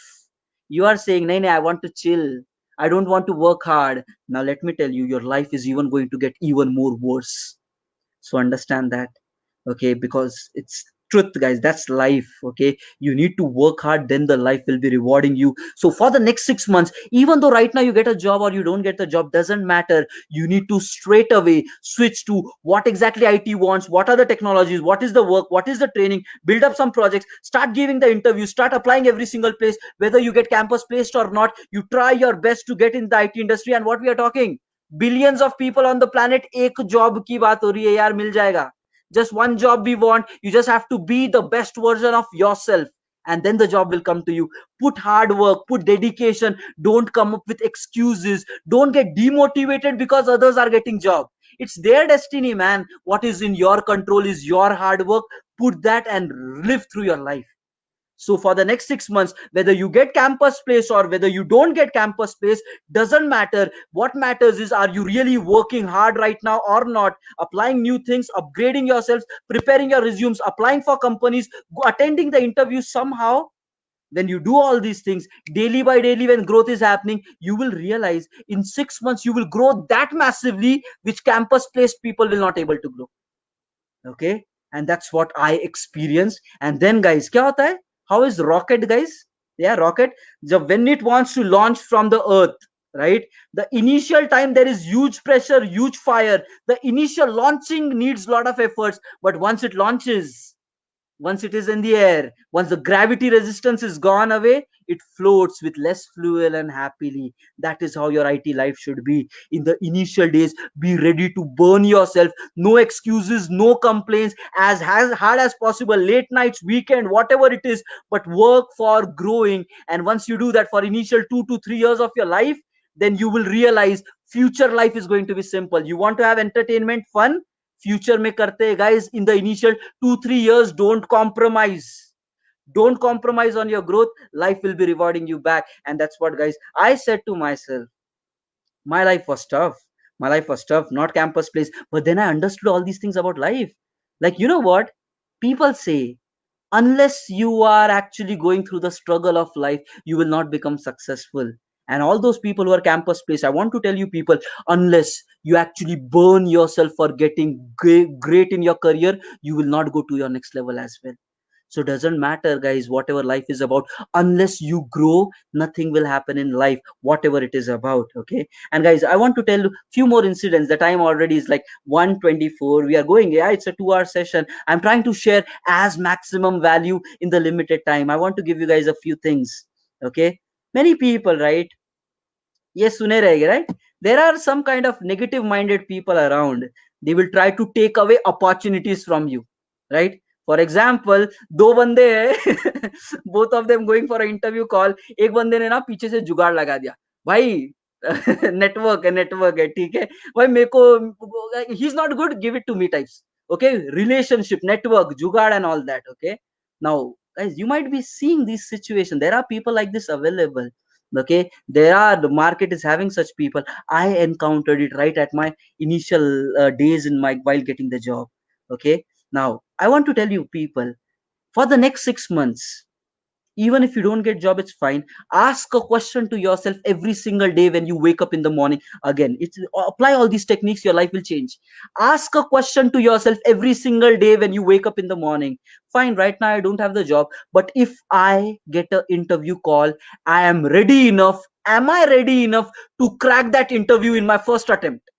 you are saying, nay, nay, I want to chill, I don't want to work hard, now let me tell you, your life is even going to get even more worse. So understand that. Okay, because it's truth, guys, that's life. Okay, you need to work hard, then the life will be rewarding you. So for the next 6 months, even though right now you get a job or you don't get the job, doesn't matter. You need to straight away switch to what exactly IT wants, what are the technologies, what is the work, what is the training, build up some projects, start giving the interviews, start applying every single place. Whether you get campus placed or not, you try your best to get in the IT industry. And what we are talking, billions of people on the planet, एक job की बात हो रही है यार, मिल जाएगा. Just one job we want. You just have to be the best version of yourself, and then the job will come to you. Put hard work, put dedication. Don't come up with excuses. Don't get demotivated because others are getting job. It's their destiny, man. What is in your control is your hard work. Put that and live through your life. So for the next 6 months, whether you get campus place or whether you don't get campus place, doesn't matter. What matters is, are you really working hard right now or not? Applying new things, upgrading yourselves, preparing your resumes, applying for companies, attending the interviews somehow. When you do all these things daily by daily, when growth is happening, you will realize in 6 months you will grow that massively, which campus placed people will not able to grow. Okay, and that's what I experienced. And then guys, kya hota hai? How is rocket, guys? Yeah, rocket, when it wants to launch from the earth, right, the initial time there is huge pressure, huge fire. The initial launching needs a lot of efforts, but once it launches, once it is in the air, once the gravity resistance is gone away, it floats with less fuel and happily. That is how your IT life should be. In the initial days, be ready to burn yourself. No excuses, no complaints, as hard as possible, late nights, weekend, whatever it is, but work for growing. And once you do that for initial 2 to 3 years of your life, then you will realize future life is going to be simple. You want to have entertainment, fun, future में करते हैं guys. In the initial 2 3 years, don't compromise. Don't compromise on your growth. Life will be rewarding you back. And that's what, guys, I said to myself. My life was tough. My life was tough, not campus place. But then I understood all these things about life. Like, you know what? People say, unless you are actually going through the struggle of life, you will not become successful. And all those people who are campus placed, I want to tell you, people, unless you actually burn yourself for getting great in your career, you will not go to your next level as well. So doesn't matter, guys, whatever life is about, unless you grow, nothing will happen in life, whatever it is about. Okay. And guys, I want to tell you few more incidents. The time already is like 1:24. We are going, yeah, it's a 2 hour session. I'm trying to share as maximum value in the limited time. I want to give you guys a few things. Okay. Many people, right? Yes, सुने रहेंगे, right? There are some kind of negative minded people around. They will try to take away opportunities from you, right? For example, दो बंदे हैं both of them going for an interview call. एक बंदे ने ना पीछे से जुगाड़ लगा दिया, भाई नेटवर्क है ठीक है भाई मेरे को he is not good give it to me types okay relationship network jugaad and all that okay now guys you might be seeing this situation there are people like this available okay there are the market is having such people I encountered it right at my initial days in my while getting the job okay now I want to tell you people for the next 6 months even if you don't get job it's fine ask a question to yourself every single day when you wake up in the morning again it's apply all these techniques your life will change ask a question to yourself every single day when you wake up in the morning fine right now I don't have the job but if I get an interview call I am ready enough am I ready enough to crack that interview in my first attempt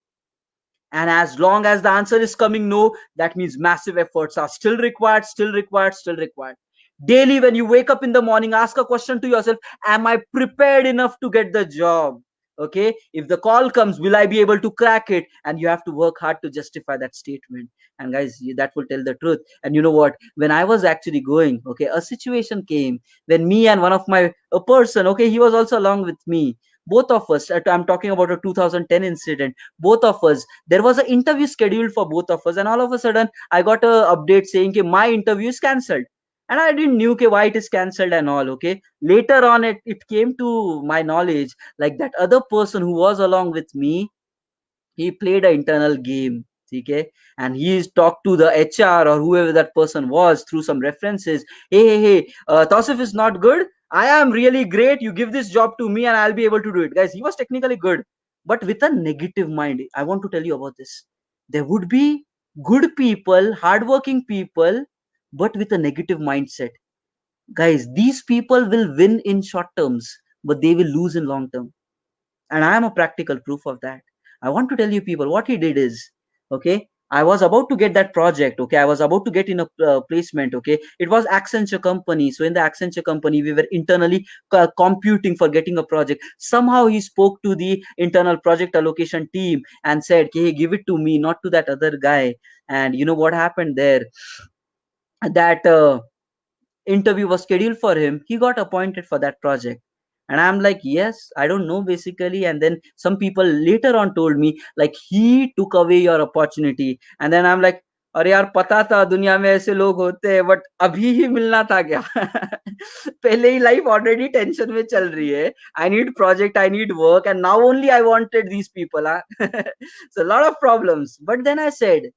and as long as the answer is coming no, that means massive efforts are still required, still required, still required. Daily, when you wake up in the morning, ask a question to yourself: am I prepared enough to get the job? Okay, if the call comes, will I be able to crack it? And you have to work hard to justify that statement. And guys, that will tell the truth. And you know what? When I was actually going, okay, a situation came when me and one of my a person, okay, he was also along with me. Both of us, I'm talking about a 2010 incident. Both of us, there was an interview scheduled for both of us, and all of a sudden, I got a update saying that my interview is cancelled and I didn't knew why it is cancelled and all okay later on it came to my knowledge like that other person who was along with me he played an internal game okay and he's talked to the HR or whoever that person was through some references hey Tausif is not good I am really great you give this job to me and I'll be able to do it guys he was technically good but with a negative mind I want to tell you about this there would be good people hardworking people but with a negative mindset guys these people will win in short terms but they will lose in long term and I am a practical proof of that I want to tell you people what he did is okay I was about to get that project okay I was about to get in a placement okay it was Accenture company so in the Accenture company we were internally computing for getting a project somehow he spoke to the internal project allocation team and said hey give it to me not to that other guy and you know what happened there that interview was scheduled for him he got appointed for that project and I'm like yes I don't know basically and then some people later on told me like he took away your opportunity and then I'm like अरे यार पता था दुनिया में ऐसे लोग होते हैं बट अभी ही मिलना था क्या पहले ही लाइफ ऑलरेडी टेंशन में चल रही है I need project I need work and now only I wanted these people so a lot of problems but then I said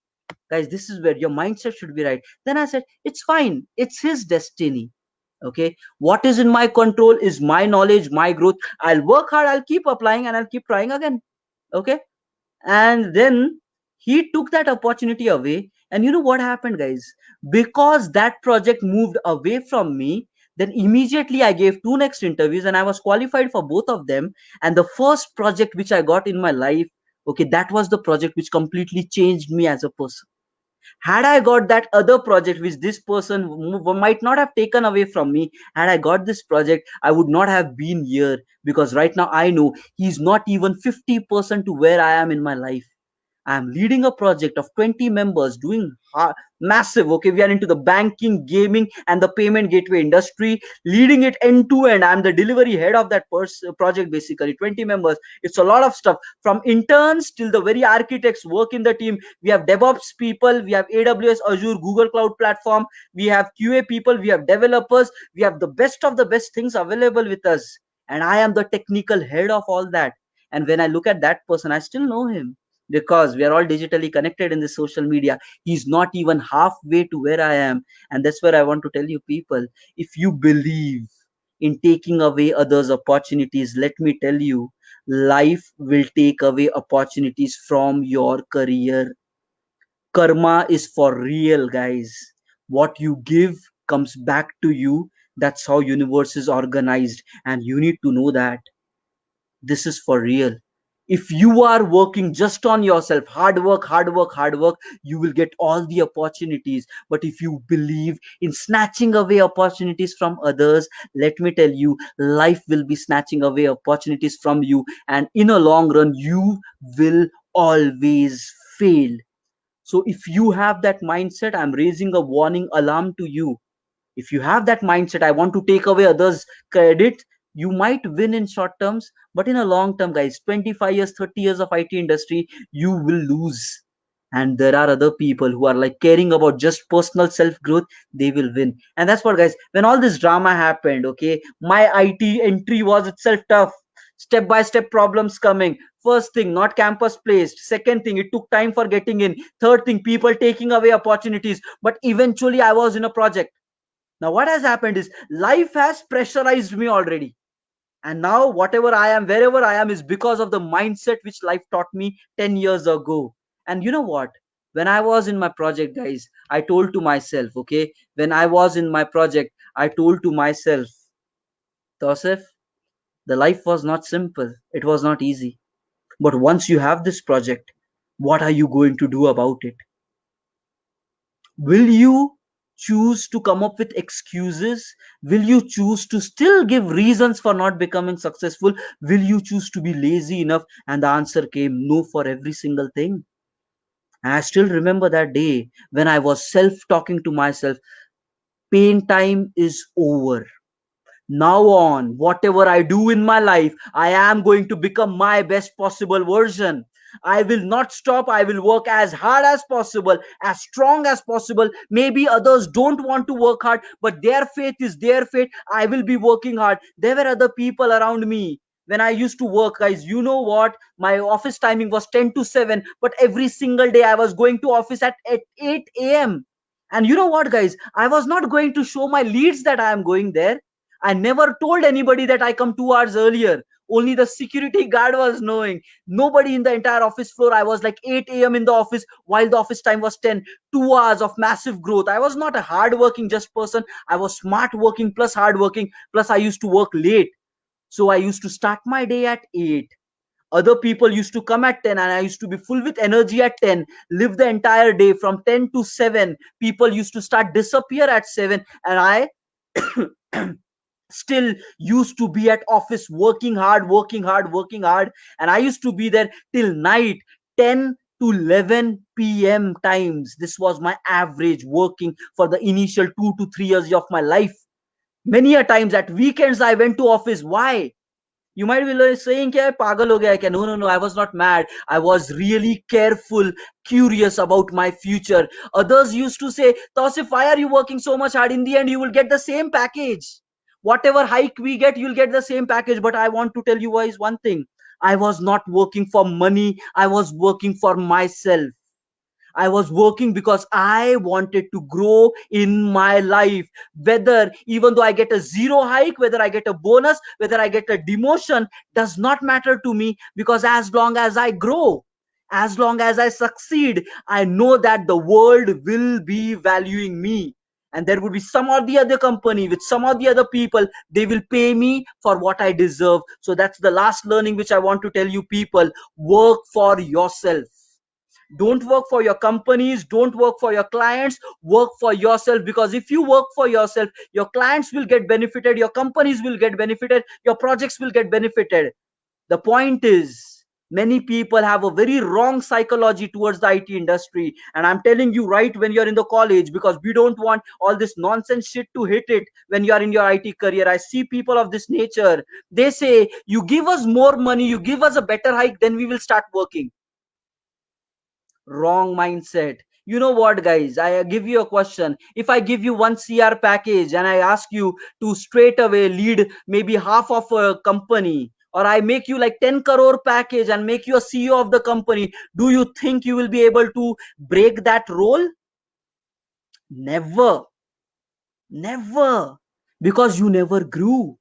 guys this is where your mindset should be right then I said it's fine it's his destiny okay what is in my control is my knowledge my growth I'll work hard I'll keep applying and I'll keep trying again okay and then he took that opportunity away and you know what happened guys because that project moved away from me then immediately I gave two next interviews and I was qualified for both of them and the first project which I got in my life okay that was the project which completely changed me as a person had I got that other project which this person might not have taken away from me had I got this project I would not have been here because right now I know he's not even 50% to where I am in my life I'm leading a project of 20 members doing massive. Okay, we are into the banking, gaming, and the payment gateway industry, leading it end to end. I'm the delivery head of that project, basically. 20 members. It's a lot of stuff from interns till the very architects work in the team. We have DevOps people, we have AWS, Azure, Google Cloud Platform, we have QA people, we have developers, we have the best of the best things available with us. And I am the technical head of all that. And when I look at that person, I still know him because we are all digitally connected in the social media. He's not even halfway to where I am. And that's where I want to tell you people, if you believe in taking away others' opportunities, let me tell you, life will take away opportunities from your career. Karma is for real, guys. What you give comes back to you. That's how universe is organized, and you need to know that this is for real. If you are working just on yourself, hard work, hard work, hard work, you will get all the opportunities. But if you believe in snatching away opportunities from others, let me tell you, life will be snatching away opportunities from you, and in a long run you will always fail. So if you have that mindset, I'm raising a warning alarm to you. If you have that mindset, I want to take away others credit, you might win in short terms, but in a long term, guys, 25 years, 30 years of IT industry, you will lose. And there are other people who are like caring about just personal self growth, they will win. And that's what, guys, when all this drama happened, okay, my IT entry was itself tough. Step by step problems coming. First thing, not campus placed. Second thing, it took time for getting in. Third thing, people taking away opportunities. But eventually I was in a project. Now, what has happened is life has pressurized me already. And now, whatever I am, wherever I am, is because of the mindset which life taught me 10 years ago. And you know what? When I was in my project, guys, I told to myself, okay, when I was in my project, I told to myself, Tosef, the life was not simple. It was not easy. But once you have this project, what are you going to do about it? Will you choose to come up with excuses? Will you choose to still give reasons for not becoming successful? Will you choose to be lazy enough? And the answer came no for every single thing. And I still remember that day when I was self talking to myself, pain time is over. Now on, whatever I do in my life, I am going to become my best possible version. I will not stop. I will work as hard as possible, as strong as possible. Maybe others don't want to work hard, but their faith is their faith. I will be working hard. There were other people around me when I used to work, guys. You know what? My office timing was 10 to 7, but every single day I was going to office at 8 a.m. And you know what, guys? I was not going to show my leads that I am going there. I never told anybody that I come 2 hours earlier. Only the security guard was knowing. Nobody in the entire office floor. I was like 8 a.m. in the office while the office time was 10. 2 hours of massive growth. I was not a hardworking just person. I was smart working plus hardworking. Plus, I used to work late. So I used to start my day at 8. Other people used to come at 10 and I used to be full with energy at 10, live the entire day from 10 to 7. People used to start disappear at 7 and I still used to be at office working hard, working hard, working hard. And I used to be there till night, 10 to 11 p.m. times. This was my average working for the initial 2 to 3 years of my life. Many a times at weekends I went to office. Why? You might be saying, "Kya pagal ho gaya kya?" No, no, no. I was not mad. I was really careful, curious about my future. Others used to say, "Tausif, why are you working so much hard? In the end, you will get the same package. Whatever hike we get, you'll get the same package." But I want to tell you guys one thing. I was not working for money. I was working for myself. I was working because I wanted to grow in my life. Whether, even though I get a zero hike, whether I get a bonus, whether I get a demotion, does not matter to me because as long as I grow, as long as I succeed, I know that the world will be valuing me. And there would be some or the other company with some or the other people, they will pay me for what I deserve. So that's the last learning which I want to tell you people. Work for yourself. Don't work for your companies, don't work for your clients, work for yourself. Because if you work for yourself, your clients will get benefited, your companies will get benefited, your projects will get benefited. The point is, Many people have a very wrong psychology towards the IT industry, and I'm telling you right when you're in the college, because we don't want all this nonsense shit to hit it when you are in your IT career. I see people of this nature. They say, you give us more money, you give us a better hike, then we will start working. Wrong mindset. You know what, guys, I give you a question. If I give you 1 CR package and I ask you to straight away lead maybe half of a company, or I make you like 10 crore package and make you a CEO of the company, do you think you will be able to break that role? Never. Never. Because you never grew.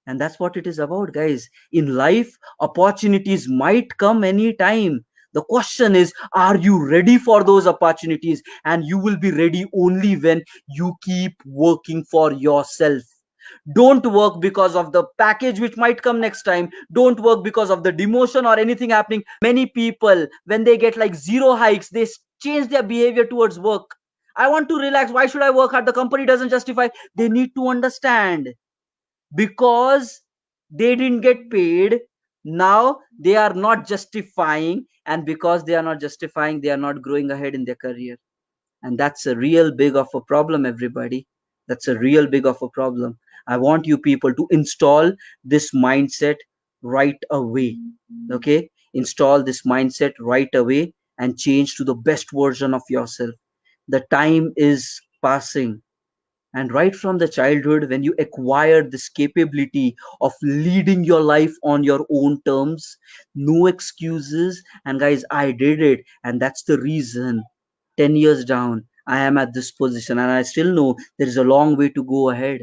And that's what it is about, guys. In life, opportunities might come anytime. The question is, are you ready for those opportunities? And you will be ready only when you keep working for yourself. Don't work because of the package which might come next time. Don't work because of the demotion or anything happening. Many people, when they get like zero hikes, they change their behavior towards work. I want to relax. Why should I work hard? The company doesn't justify. They need to understand, because they didn't get paid, now they are not justifying, and because they are not justifying, they are not growing ahead in their career. And that's a real big of a problem, everybody. That's a real big of a problem. I want you people to install this mindset right away. Okay, install this mindset right away and change to the best version of yourself. The time is passing, and right from the childhood, when you acquire this capability of leading your life on your own terms, no excuses. And guys, I did it, and that's the reason 10 years down I am at this position, and I still know there is a long way to go ahead,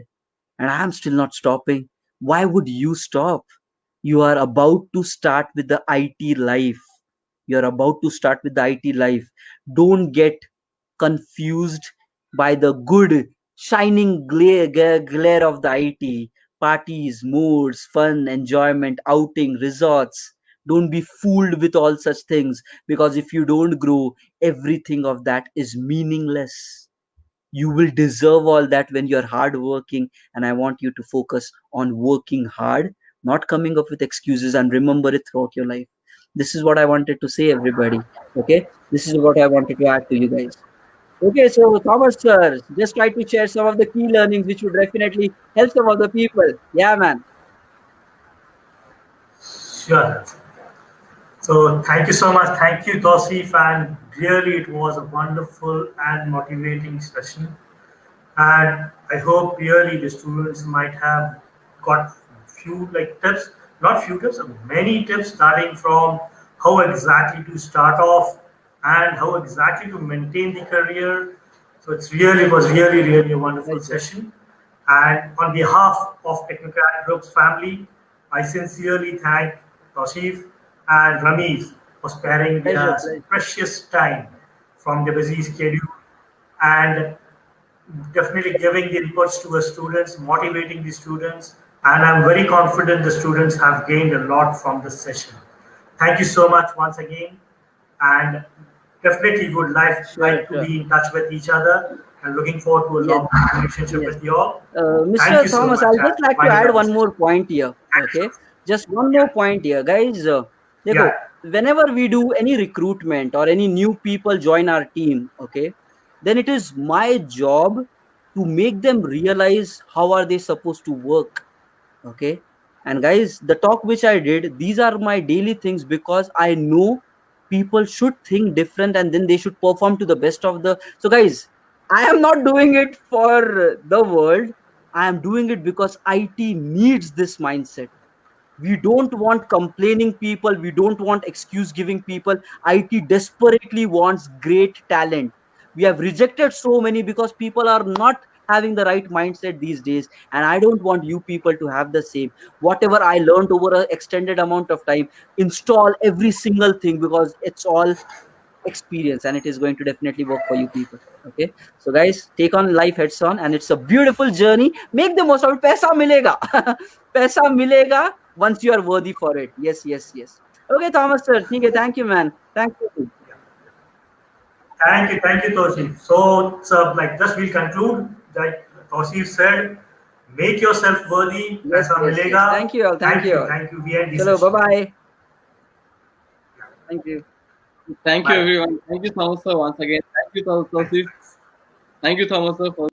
and I am still not stopping. Why would you stop? You are about to start with the IT life. You're about to start with the IT life. Don't get confused by the good shining glare of the IT. Parties, moods, fun, enjoyment, outing, resorts. Don't be fooled with all such things, because if you don't grow, everything of that is meaningless. You will deserve all that when you're hardworking, and I want you to focus on working hard, not coming up with excuses, and remember it throughout your life. This is what I wanted to say, everybody. Okay, this is what I wanted to add to you guys. Okay, so Thomas sir, just try to share some of the key learnings which would definitely help some of the people. Yeah, man. Sure. So thank you so much. Thank you, Tosif, and really it was a wonderful and motivating session. And I hope really the students might have got few like tips, not few tips, many tips, starting from how exactly to start off and how exactly to maintain the career. So it was really a wonderful Right, sir. session. And on behalf of Technocrat Group's family, I sincerely thank Tosif and Ramesh for sparing Pleasure, their pleasure. precious time from the busy schedule and definitely giving the inputs to the students, motivating the students, and I'm very confident the students have gained a lot from this session. Thank you so much once again, and definitely would Sure, like to sure. be in touch with each other and looking forward to a Yes, long relationship yes. with you all. Thank Mr. you so Thomas, much, I'll and just like to winding add up the one session. more point here. Okay, just one more point here, guys. Yeah, Dekho, whenever we do any recruitment or any new people join our team, okay, then it is my job to make them realize how are they supposed to work. Okay, and guys, the talk which I did, these are my daily things, because I know people should think different and then they should perform to the best of the. So guys, I am not doing it for the world. I am doing it because IT needs this mindset. We don't want complaining people, we don't want excuse giving people. IT desperately wants great talent. We have rejected so many because people are not having the right mindset these days, and I don't want you people to have the same. Whatever I learned over an extended amount of time, install every single thing, because it's all experience and it is going to definitely work for you people. Okay, so guys, take on life heads on, and it's a beautiful journey. Make the most of it. Paisa milega. Paisa milega once you are worthy for it. Yes, yes, yes. Okay, Thomas sir, thank you, man. Thank you. thank you, Toshif. So like just we'll conclude. Like Toshif said, make yourself worthy. Yes, Aisa yes, yes. milega. Thank you all. Thank you all. Thank you. We end the Chalo, bye session. bye. Thank you. Thank you, Bye. everyone. Thank you, Thomas, sir, once again. Thank you, Tausif. Thank you, Thomas, sir, for